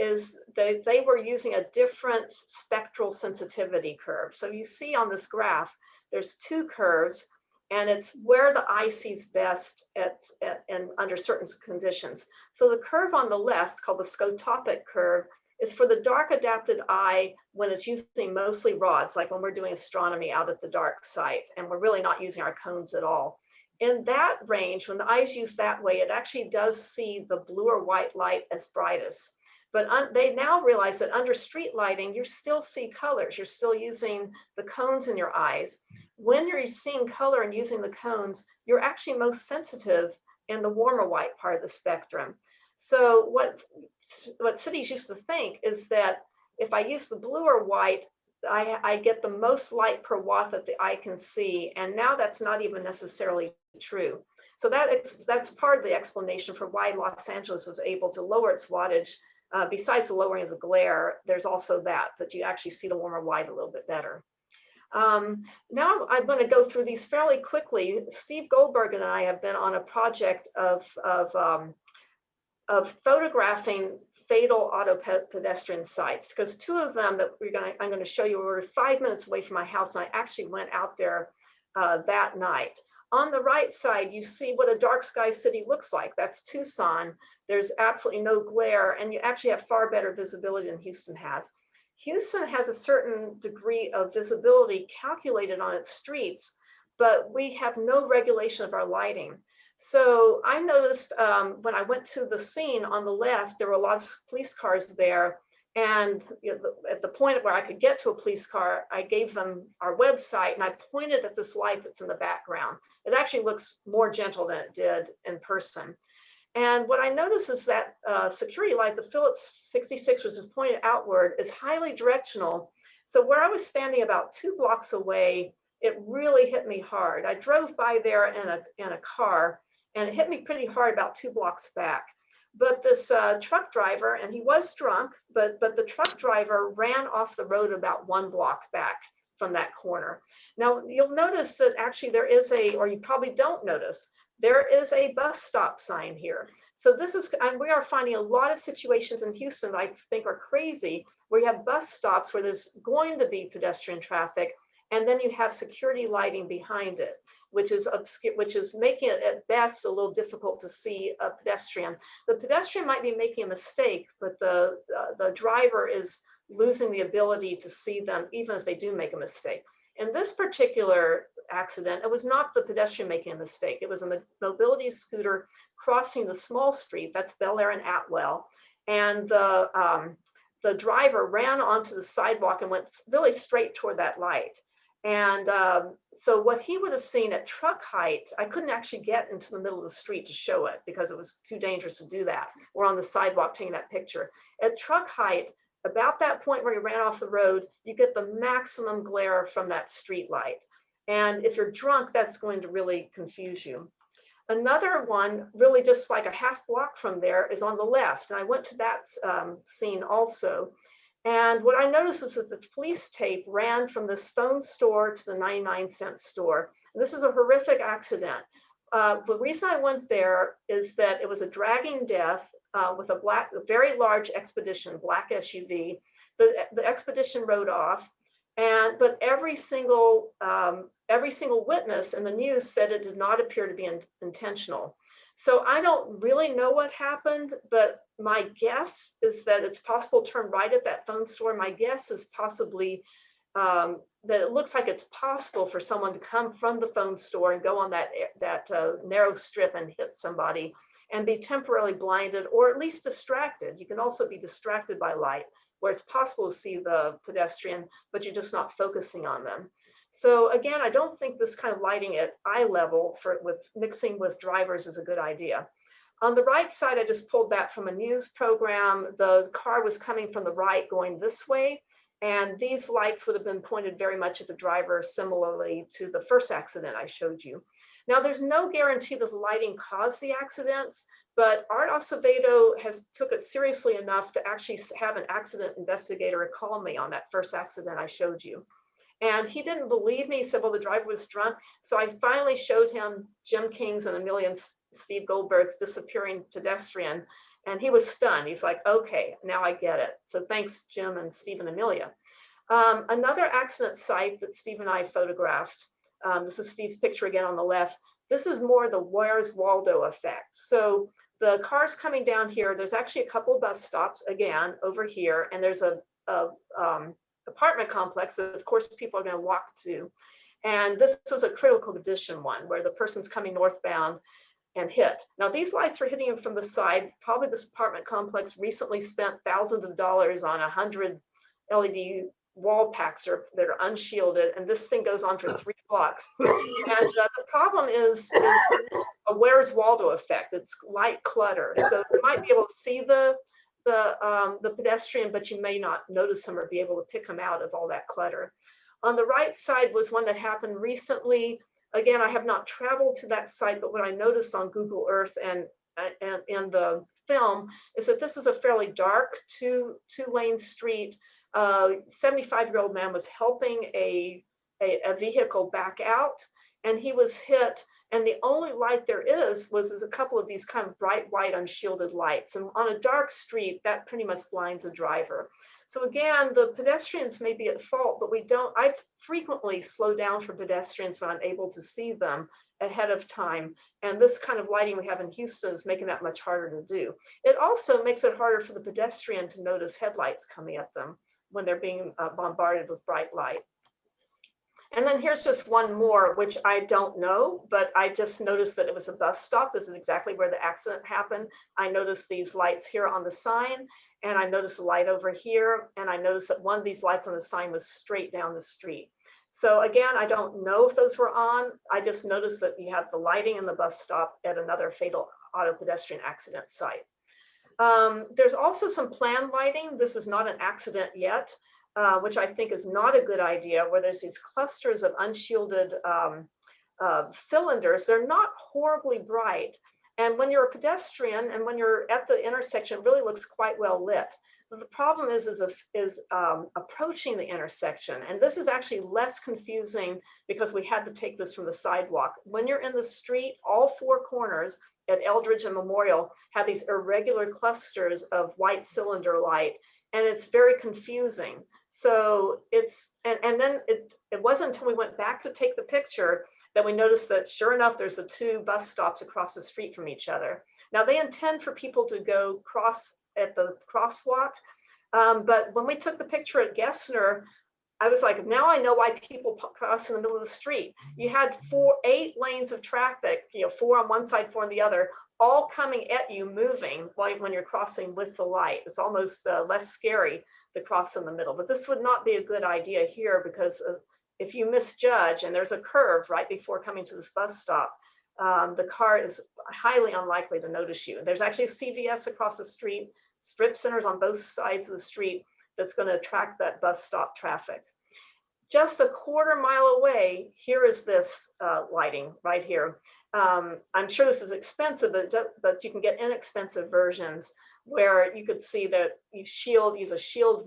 is they were using a different spectral sensitivity curve. So you see on this graph, there's 2 curves, and it's where the eye sees best and under certain conditions. So the curve on the left, called the scotopic curve, is for the dark adapted eye when it's using mostly rods, like when we're doing astronomy out at the dark site, and we're really not using our cones at all. In that range, when the eye is used that way, it actually does see the blue or white light as brightest. But they now realize that under street lighting, you still see colors. You're still using the cones in your eyes. When you're seeing color and using the cones, you're actually most sensitive in the warmer white part of the spectrum. So what cities used to think is that if I use the blue or white, I get the most light per watt that the eye can see. And now that's not even necessarily true. So that's part of the explanation for why Los Angeles was able to lower its wattage. Besides the lowering of the glare, there's also that you actually see the warmer white a little bit better. Now I'm going to go through these fairly quickly. Steve Goldberg and I have been on a project of photographing fatal auto pedestrian sites, because 2 of them that I'm going to show you were 5 minutes away from my house, and I actually went out there that night. On the right side, you see what a dark sky city looks like. That's Tucson. There's absolutely no glare, and you actually have far better visibility than Houston has. Houston has a certain degree of visibility calculated on its streets, but we have no regulation of our lighting. So I noticed when I went to the scene on the left, there were a lot of police cars there. And at the point where I could get to a police car, I gave them our website and I pointed at this light that's in the background. It actually looks more gentle than it did in person. And what I noticed is that security light, the Phillips 66, which is pointed outward, is highly directional. So where I was standing about 2 blocks away, it really hit me hard. I drove by there in a car, and it hit me pretty hard about 2 blocks back. But this truck driver, and he was drunk, but the truck driver ran off the road about 1 block back from that corner. Now, you'll notice that actually there is or you probably don't notice, there is a bus stop sign here. So this is, and we are finding a lot of situations in Houston that I think are crazy, where you have bus stops where there's going to be pedestrian traffic, and then you have security lighting behind it, which is making it at best a little difficult to see a pedestrian. The pedestrian might be making a mistake, but the driver is losing the ability to see them, even if they do make a mistake. In this particular accident, it was not the pedestrian making a mistake. It was a mobility scooter crossing the small street, that's Bel Air and Atwell, and the driver ran onto the sidewalk and went really straight toward that light. And so what he would have seen at truck height, I couldn't actually get into the middle of the street to show it because it was too dangerous to do that. We're on the sidewalk taking that picture. At truck height, about that point where he ran off the road, you get the maximum glare from that street light. And if you're drunk, that's going to really confuse you. Another one, really just like a half block from there, is on the left. And I went to that scene also. And what I noticed was that the police tape ran from this phone store to the 99-cent store. And this is a horrific accident. The reason I went there is that it was a dragging death with a very large Expedition, black SUV. The Expedition rode off, but every single witness in the news said it did not appear to be intentional. So I don't really know what happened, but my guess is that it's possible to turn right at that phone store. My guess is possibly that it looks like it's possible for someone to come from the phone store and go on that narrow strip and hit somebody and be temporarily blinded or at least distracted. You can also be distracted by light, where it's possible to see the pedestrian, but you're just not focusing on them. So again, I don't think this kind of lighting at eye level with mixing with drivers is a good idea. On the right side, I just pulled that from a news program. The car was coming from the right going this way, and these lights would have been pointed very much at the driver, similarly to the first accident I showed you. Now, there's no guarantee that the lighting caused the accidents, but Art Acevedo took it seriously enough to actually have an accident investigator call me on that first accident I showed you. And he didn't believe me. He said, well, the driver was drunk. So I finally showed him Jim King's and Amelia and Steve Goldberg's disappearing pedestrian. And he was stunned. He's like, okay, now I get it. So thanks, Jim and Steve and Amelia. Another accident site that Steve and I photographed. This is Steve's picture again on the left. This is more the Where's Waldo effect. So the cars coming down here, there's actually a couple bus stops again over here. And there's a apartment complex that of course people are going to walk to. And this was a critical condition one where the person's coming northbound and hit. Now these lights are hitting him from the side. Probably this apartment complex recently spent thousands of dollars on 100 LED wall packs that are unshielded, and this thing goes on for 3 blocks. And the problem is a Where's Waldo effect. It's light clutter. So you might be able to see the pedestrian, but you may not notice him or be able to pick him out of all that clutter. On the right side was one that happened recently. Again, I have not traveled to that site, but what I noticed on Google Earth and in the film is that this is a fairly dark two-lane street. 75-year-old man was helping a vehicle back out, and he was hit. And the only light there was a couple of these kind of bright white unshielded lights. And on a dark street, that pretty much blinds a driver. So again, the pedestrians may be at fault, but I frequently slow down for pedestrians when I'm able to see them ahead of time. And this kind of lighting we have in Houston is making that much harder to do. It also makes it harder for the pedestrian to notice headlights coming at them when they're being bombarded with bright light. And then here's just one more, which I don't know, but I just noticed that it was a bus stop. This is exactly where the accident happened. I noticed these lights here on the sign, and I noticed a light over here, and I noticed that one of these lights on the sign was straight down the street. So again, I don't know if those were on. I just noticed that you have the lighting in the bus stop at another fatal auto pedestrian accident site. There's also some planned lighting. This is not an accident yet. which I think is not a good idea, where there's these clusters of unshielded cylinders. They're not horribly bright. And when you're a pedestrian and when you're at the intersection, it really looks quite well lit. But the problem is approaching the intersection. And this is actually less confusing because we had to take this from the sidewalk. When you're in the street, all four corners at Eldridge and Memorial have these irregular clusters of white cylinder light, and it's very confusing. So and then it wasn't until we went back to take the picture that we noticed that sure enough, there's the two bus stops across the street from each other. Now they intend for people to go cross at the crosswalk, but when we took the picture at Gessner, I was like, now I know why people cross in the middle of the street. You had 8 lanes of traffic, 4 on one side, 4 on the other, all coming at you, moving when you're crossing with the light. It's almost less scary to cross in the middle, but this would not be a good idea here because if you misjudge and there's a curve right before coming to this bus stop, the car is highly unlikely to notice you. There's actually a CVS across the street, strip centers on both sides of the street that's going to attract that bus stop traffic. Just a quarter mile away, here is this lighting right here. I'm sure this is expensive, but you can get inexpensive versions where you could see that you use a shielded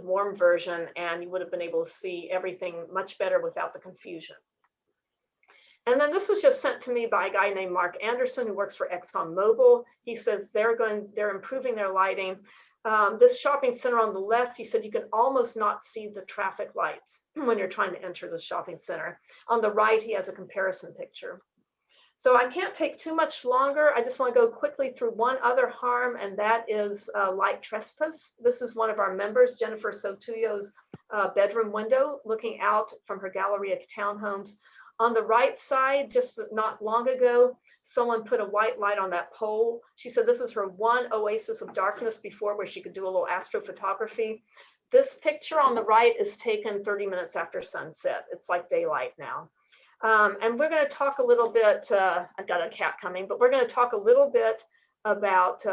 warm version, and you would have been able to see everything much better without the confusion. And then this was just sent to me by a guy named Mark Anderson, who works for ExxonMobil. He says they're improving their lighting. This shopping center on the left, he said you can almost not see the traffic lights when you're trying to enter the shopping center. On the right, he has a comparison picture. So I can't take too much longer. I just want to go quickly through one other harm, and that is light trespass. This is one of our members, Jennifer Sotuyo's bedroom window, looking out from her gallery of townhomes. On the right side, just not long ago, someone put a white light on that pole. She said this is her one oasis of darkness before where she could do a little astrophotography. This picture on the right is taken 30 minutes after sunset. It's like daylight now. And we're going to talk a little bit, I've got a cat coming, but we're going to talk a little bit about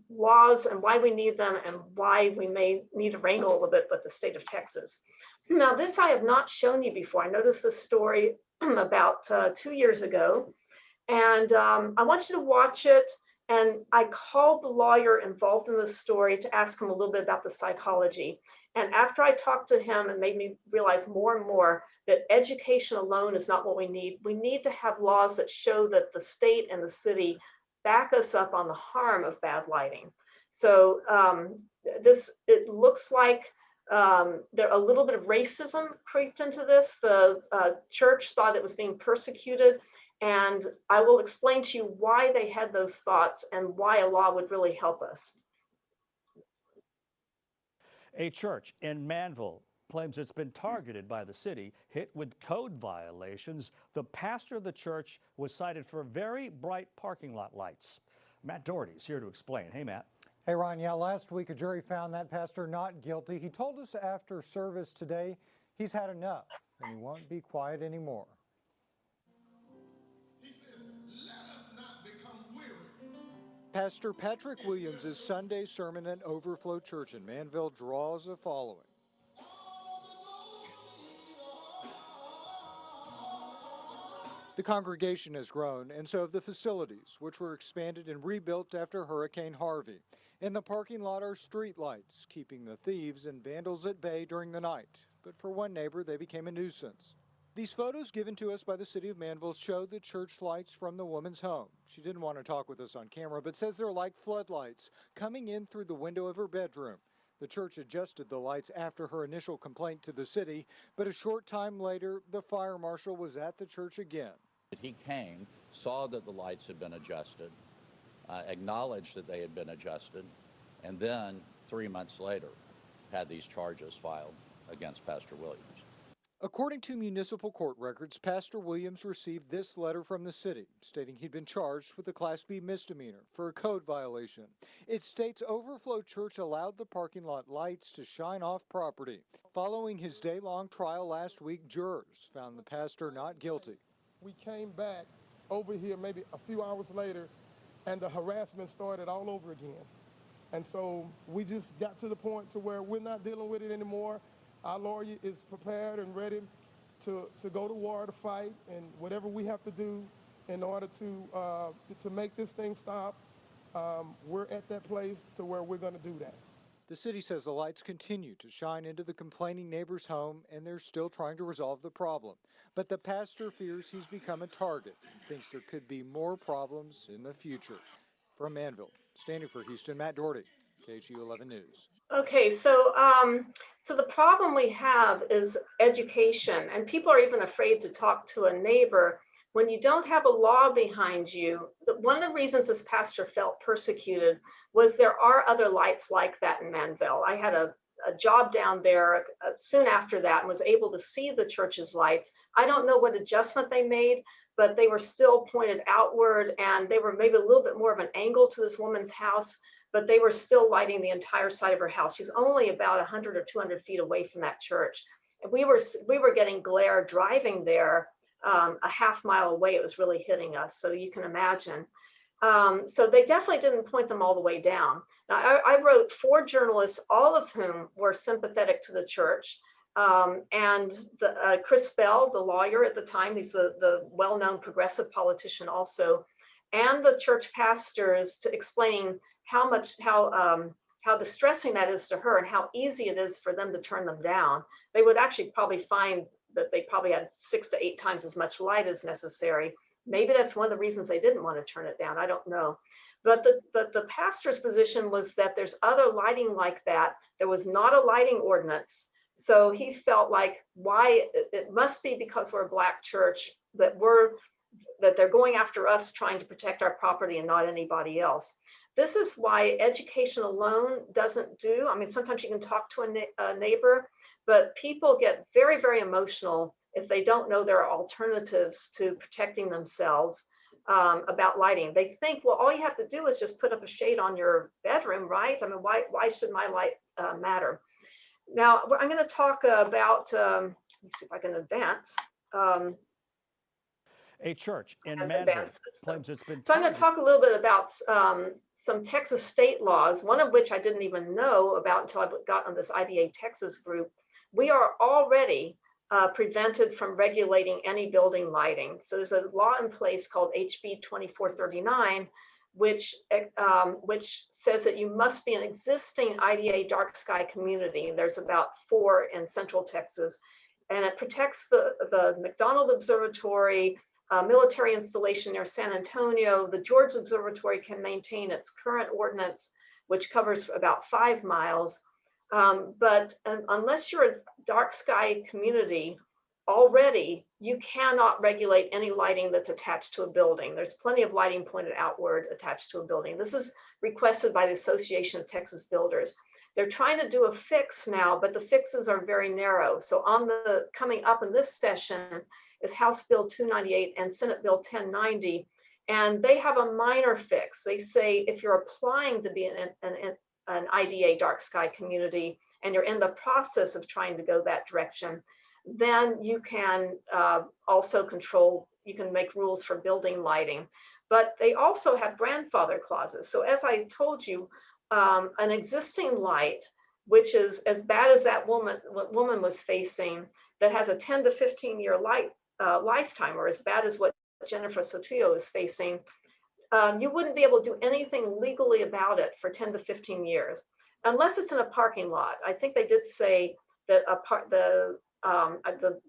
laws and why we need them and why we may need to wrangle a little bit with the state of Texas. Now, this I have not shown you before. I noticed this story about 2 years ago, and I want you to watch it. And I called the lawyer involved in this story to ask him a little bit about the psychology. And after I talked to him, it made me realize more and more that education alone is not what we need. We need to have laws that show that the state and the city back us up on the harm of bad lighting. So it looks like there a little bit of racism creeped into this. The church thought it was being persecuted. And I will explain to you why they had those thoughts and why a law would really help us. A church in Manville claims it's been targeted by the city, hit with code violations. The pastor of the church was cited for very bright parking lot lights. Matt Doherty's here to explain. Hey, Matt. Hey, Ron. Yeah, last week a jury found that pastor not guilty. He told us after service today he's had enough and he won't be quiet anymore. Pastor Patrick Williams' Sunday sermon at Overflow Church in Manville draws a following. The congregation has grown, and so have the facilities, which were expanded and rebuilt after Hurricane Harvey. In the parking lot are street lights, keeping the thieves and vandals at bay during the night. But for one neighbor, they became a nuisance. These photos given to us by the city of Manville show the church lights from the woman's home. She didn't want to talk with us on camera, but says they're like floodlights coming in through the window of her bedroom. The church adjusted the lights after her initial complaint to the city, but a short time later, the fire marshal was at the church again. He came, saw that the lights had been adjusted, acknowledged that they had been adjusted, and then 3 months later had these charges filed against Pastor Williams. According to municipal court records, Pastor Williams received this letter from the city stating he'd been charged with a Class B misdemeanor for a code violation. It states Overflow Church allowed the parking lot lights to shine off property. Following his day-long trial last week, jurors found the pastor not guilty. We came back over here maybe a few hours later, and the harassment started all over again. And so we just got to the point to where we're not dealing with it anymore. Our lawyer is prepared and ready to go to war, to fight, and whatever we have to do in order to make this thing stop. We're at that place to where we're going to do that. The city says the lights continue to shine into the complaining neighbor's home, and they're still trying to resolve the problem. But the pastor fears he's become a target and thinks there could be more problems in the future. From Manville, standing for Houston, Matt Doherty, KHU 11 News. Okay, so so the problem we have is education, and people are even afraid to talk to a neighbor when you don't have a law behind you. One of the reasons this pastor felt persecuted was there are other lights like that in Manville. I had a job down there soon after that and was able to see the church's lights. I don't know what adjustment they made, but they were still pointed outward, and they were maybe a little bit more of an angle to this woman's house, but they were still lighting the entire side of her house. She's only about 100 or 200 feet away from that church. And we were getting glare driving there a half mile away. It was really hitting us, so you can imagine. So they definitely didn't point them all the way down. Now, I wrote 4 journalists, all of whom were sympathetic to the church. And Chris Bell, the lawyer at the time, he's the well-known progressive politician also, and the church pastors, to explain how distressing that is to her and how easy it is for them to turn them down. They would actually probably find that they probably had 6 to 8 times as much light as necessary. Maybe that's one of the reasons they didn't want to turn it down. I don't know. But the pastor's position was that there's other lighting like that. There was not a lighting ordinance. So he felt like, why it must be because we're a Black church that they're going after us trying to protect our property and not anybody else. This is why education alone doesn't do. I mean, sometimes you can talk to a neighbor, but people get very, very emotional if they don't know there are alternatives to protecting themselves about lighting. They think, well, all you have to do is just put up a shade on your bedroom, right? I mean, why should my light matter? Now, I'm going to talk about, let me see if I can advance. A church in Manville claims it's been So I'm going to talk a little bit about some Texas state laws, one of which I didn't even know about until I got on this IDA Texas group. We are already prevented from regulating any building lighting. So there's a law in place called HB 2439, which says that you must be an existing IDA dark sky community. There's about 4 in Central Texas, and it protects the McDonald Observatory, military installation near San Antonio. The George Observatory can maintain its current ordinance, which covers about 5 miles. But unless you're a dark sky community already, you cannot regulate any lighting that's attached to a building. There's plenty of lighting pointed outward attached to a building. This is requested by the Association of Texas Builders. They're trying to do a fix now, but the fixes are very narrow. So coming up in this session is House Bill 298 and Senate Bill 1090. And they have a minor fix. They say if you're applying to be an IDA dark sky community and you're in the process of trying to go that direction, then you can also you can make rules for building lighting. But they also have grandfather clauses. So as I told you, an existing light, which is as bad as that woman was facing, that has a 10 to 15 year lifetime, or as bad as what Jennifer Sotillo is facing, you wouldn't be able to do anything legally about it for 10 to 15 years, unless it's in a parking lot. I think they did say that the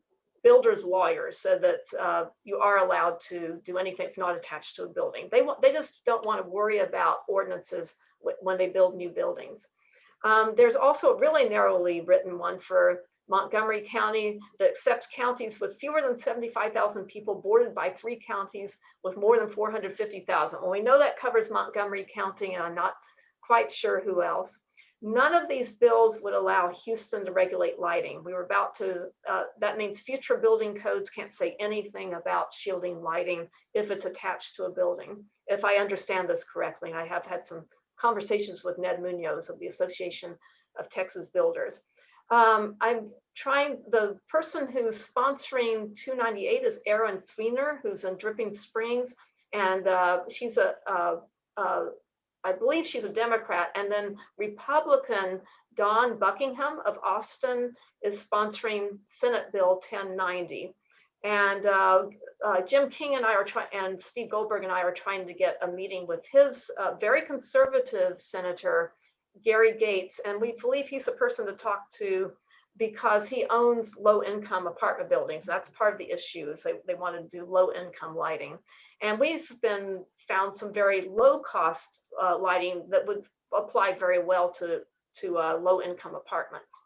builder's lawyers said that you are allowed to do anything that's not attached to a building. They just don't want to worry about ordinances when they build new buildings. There's also a really narrowly written one for Montgomery County that accepts counties with fewer than 75,000 people bordered by 3 counties with more than 450,000. Well, we know that covers Montgomery County, and I'm not quite sure who else. None of these bills would allow Houston to regulate lighting. We were about to, that means future building codes can't say anything about shielding lighting if it's attached to a building, if I understand this correctly. And I have had some conversations with Ned Munoz of the Association of Texas Builders. The person who's sponsoring 298 is Erin Sweener, who's in Dripping Springs, and she's a I believe she's a Democrat, and then Republican Dawn Buckingham of Austin is sponsoring Senate Bill 1090. And Jim King and I are trying, and Steve Goldberg and I are trying to get a meeting with his very conservative Senator, Gary Gates, and we believe he's the person to talk to because he owns low-income apartment buildings. That's part of the issue, is they want to do low-income lighting. And we've found some very low-cost lighting that would apply very well to low-income apartments.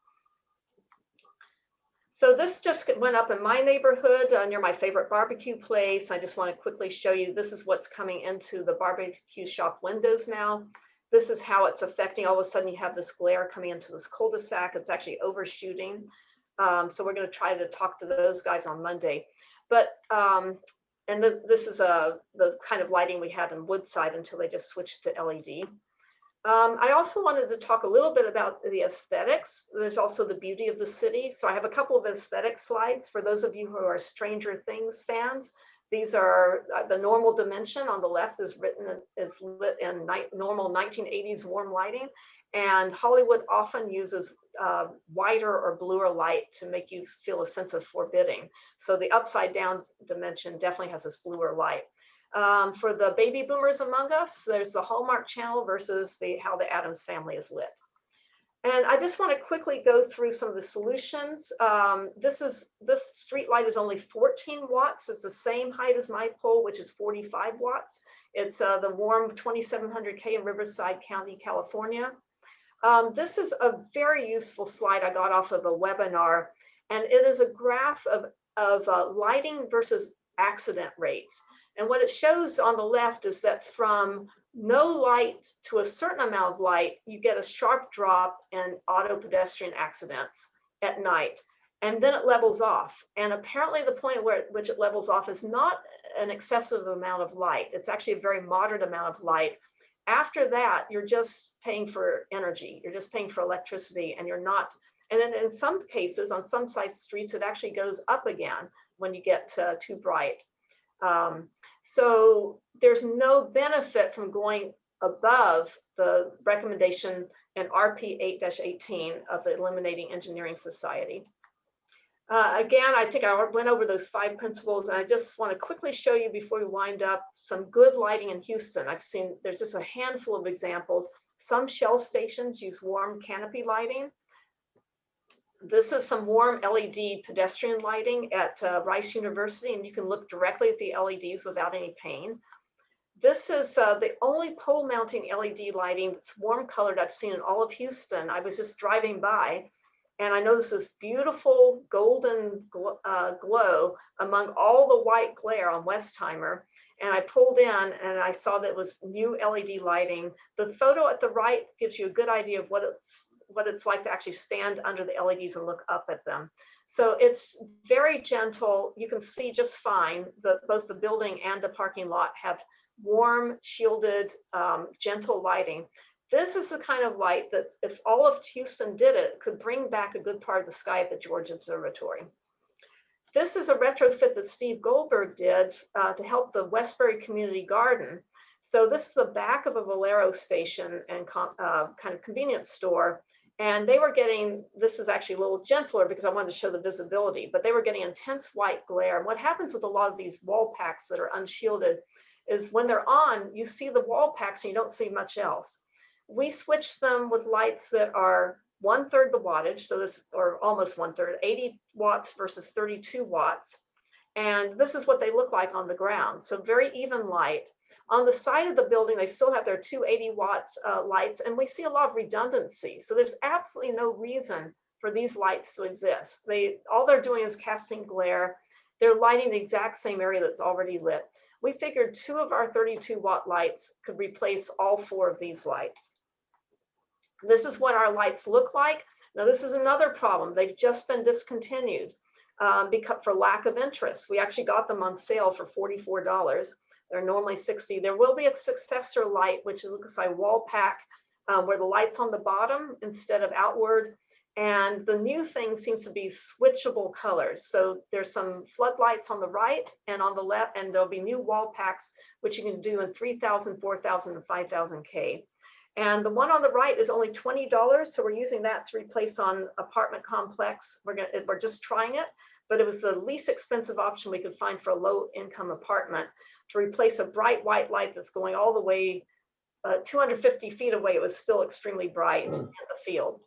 So this just went up in my neighborhood near my favorite barbecue place. I just want to quickly show you, this is what's coming into the barbecue shop windows now. This is how it's affecting. All of a sudden you have this glare coming into this cul-de-sac. It's actually overshooting. So we're going to try to talk to those guys on Monday. But, this is the kind of lighting we had in Woodside until they just switched to LED. I also wanted to talk a little bit about the aesthetics. There's also the beauty of the city. So I have a couple of aesthetic slides for those of you who are Stranger Things fans. These are the normal dimension on the left is lit in normal 1980s warm lighting. And Hollywood often uses whiter or bluer light to make you feel a sense of forbidding. So the upside down dimension definitely has this bluer light. For the baby boomers among us, there's the Hallmark Channel versus how the Addams Family is lit. And I just want to quickly go through some of the solutions. This street light is only 14 watts. It's the same height as my pole, which is 45 watts. It's the warm 2700K in Riverside County, California. This is a very useful slide I got off of a webinar, and it is a graph of lighting versus accident rates. And what it shows on the left is that from no light to a certain amount of light, you get a sharp drop in auto pedestrian accidents at night, and then it levels off. And apparently the point at which it levels off is not an excessive amount of light. It's actually a very moderate amount of light. After that, you're just paying for energy. You're just paying for electricity, and you're not. And then in some cases, on some side streets, it actually goes up again when you get too bright. So there's no benefit from going above the recommendation in RP 8-18 of the Eliminating Engineering Society. Again, I think I went over those 5 principles, and I just want to quickly show you before we wind up some good lighting in Houston. There's just a handful of examples. Some Shell stations use warm canopy lighting. This is some warm LED pedestrian lighting at Rice University, and you can look directly at the LEDs without any pain. This is the only pole mounting LED lighting that's warm colored I've seen in all of Houston. I was just driving by, and I noticed this beautiful golden glow among all the white glare on Westheimer. And I pulled in and I saw that it was new LED lighting. The photo at the right gives you a good idea of what it's like to actually stand under the LEDs and look up at them. So it's very gentle. You can see just fine that both the building and the parking lot have warm, shielded, gentle lighting. This is the kind of light that if all of Houston did it, could bring back a good part of the sky at the George Observatory. This is a retrofit that Steve Goldberg did to help the Westbury Community Garden. So this is the back of a Valero station and kind of convenience store. And they were getting, this is actually a little gentler because I wanted to show the visibility, but they were getting intense white glare. And what happens with a lot of these wall packs that are unshielded is when they're on, you see the wall packs and you don't see much else. We switched them with lights that are 1/3 the wattage, so this, or almost 1/3, 80 watts versus 32 watts. And this is what they look like on the ground. So very even light. On the side of the building, they still have their 280-watt lights, and we see a lot of redundancy. So there's absolutely no reason for these lights to exist. All they're doing is casting glare. They're lighting the exact same area that's already lit. We figured 2 of our 32-watt lights could replace all 4 of these lights. This is what our lights look like. Now, this is another problem. They've just been discontinued because for lack of interest. We actually got them on sale for $44. They're normally $60. There will be a successor light, which looks like wall pack, where the light's on the bottom instead of outward. And the new thing seems to be switchable colors. So there's some floodlights on the right and on the left, and there'll be new wall packs, which you can do in 3,000, 4,000, and 5,000 K. And the one on the right is only $20. So we're using that to replace on apartment complex. We're just trying it, but it was the least expensive option we could find for a low income apartment to replace a bright white light that's going all the way 250 feet away. It was still extremely bright in the field.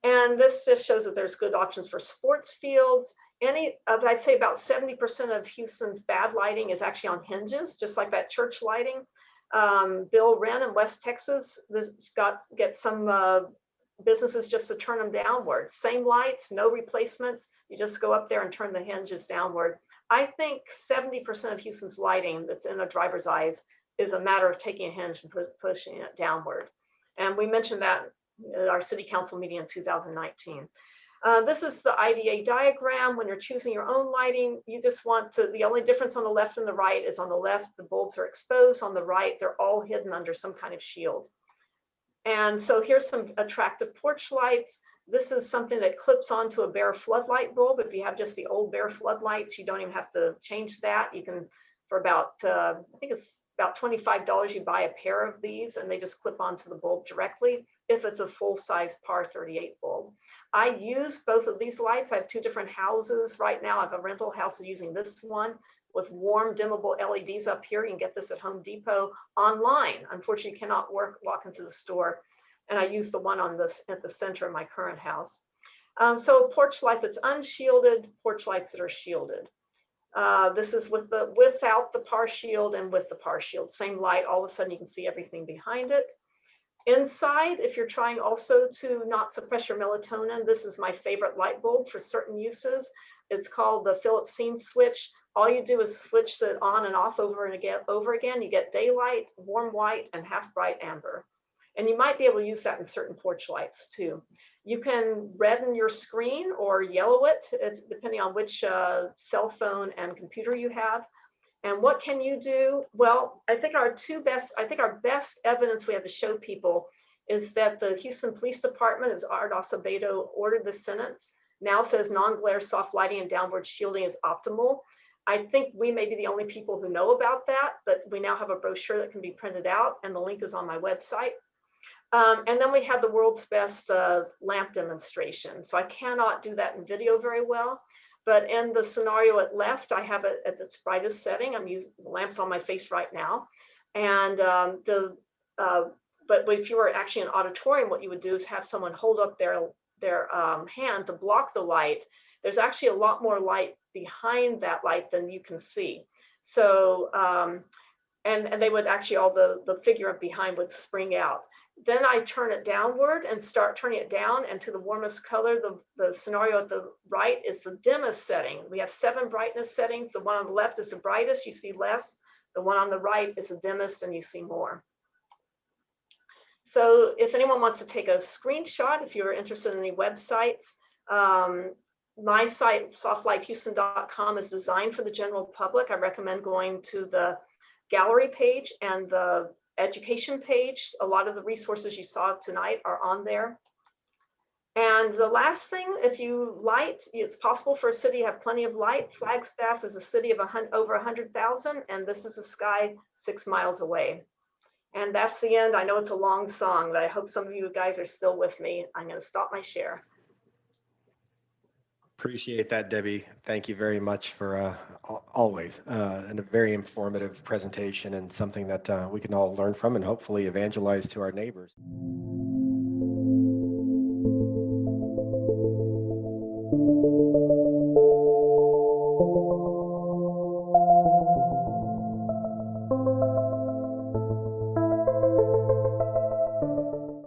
And this just shows that there's good options for sports fields. I'd say about 70% of Houston's bad lighting is actually on hinges, just like that church lighting. Bill Wren in West Texas get some businesses just to turn them downward. Same lights, no replacements. You just go up there and turn the hinges downward. I think 70% of Houston's lighting that's in a driver's eyes is a matter of taking a hinge and pushing it downward. And we mentioned that at our city council meeting in 2019. This is the IDA diagram. When you're choosing your own lighting, you just want to, the only difference on the left and the right is on the left, the bulbs are exposed. On the right, they're all hidden under some kind of shield. And so here's some attractive porch lights. This is something that clips onto a bare floodlight bulb. If you have just the old bare floodlights, you don't even have to change that. You can, for about, I think it's about $25, you buy a pair of these and they just clip onto the bulb directly if it's a full-size PAR 38 bulb. I use both of these lights. I have two different houses right now. I have a rental house using this one with warm dimmable LEDs up here. You can get this at Home Depot online. Unfortunately, you cannot walk into the store. And I use the one on this at the center of my current house. So a porch light that's unshielded, porch lights that are shielded. This is without the PAR shield and with the PAR shield. Same light, all of a sudden you can see everything behind it. Inside, if you're trying also to not suppress your melatonin, this is my favorite light bulb for certain uses. It's called the Philips scene switch. All you do is switch it on and off over and over again. You get daylight, warm white, and half bright amber. And you might be able to use that in certain porch lights too. You can redden your screen or yellow it, depending on which cell phone and computer you have. And what can you do? Well, I think our best evidence we have to show people is that the Houston Police Department, as Art Acevedo ordered the sentence, now says non-glare soft lighting and downward shielding is optimal. I think we may be the only people who know about that, but we now have a brochure that can be printed out and the link is on my website. And then we have the world's best lamp demonstration. So I cannot do that in video very well, but in the scenario at left, I have it at its brightest setting. I'm using the lamps on my face right now. And but if you were actually in an auditorium, what you would do is have someone hold up their hand to block the light. There's actually a lot more light behind that light than you can see. So, and they would actually, all the figure behind would spring out. Then I turn it downward and start turning it down, and to the warmest color. The scenario at the right is the dimmest setting. We have 7 brightness settings. The one on the left is the brightest, you see less. The one on the right is the dimmest and you see more. So if anyone wants to take a screenshot, if you're interested in any websites, my site, softlighthouston.com, is designed for the general public. I recommend going to the gallery page and the education page. A lot of the resources you saw tonight are on there. And the last thing, if you light, it's possible for a city to have plenty of light. Flagstaff is a city of over 100,000, and this is the sky 6 miles away. And that's the end. I know it's a long song, but I hope some of you guys are still with me. I'm going to stop my share. Appreciate that, Debbie. Thank you very much for always and a very informative presentation and something that we can all learn from and hopefully evangelize to our neighbors.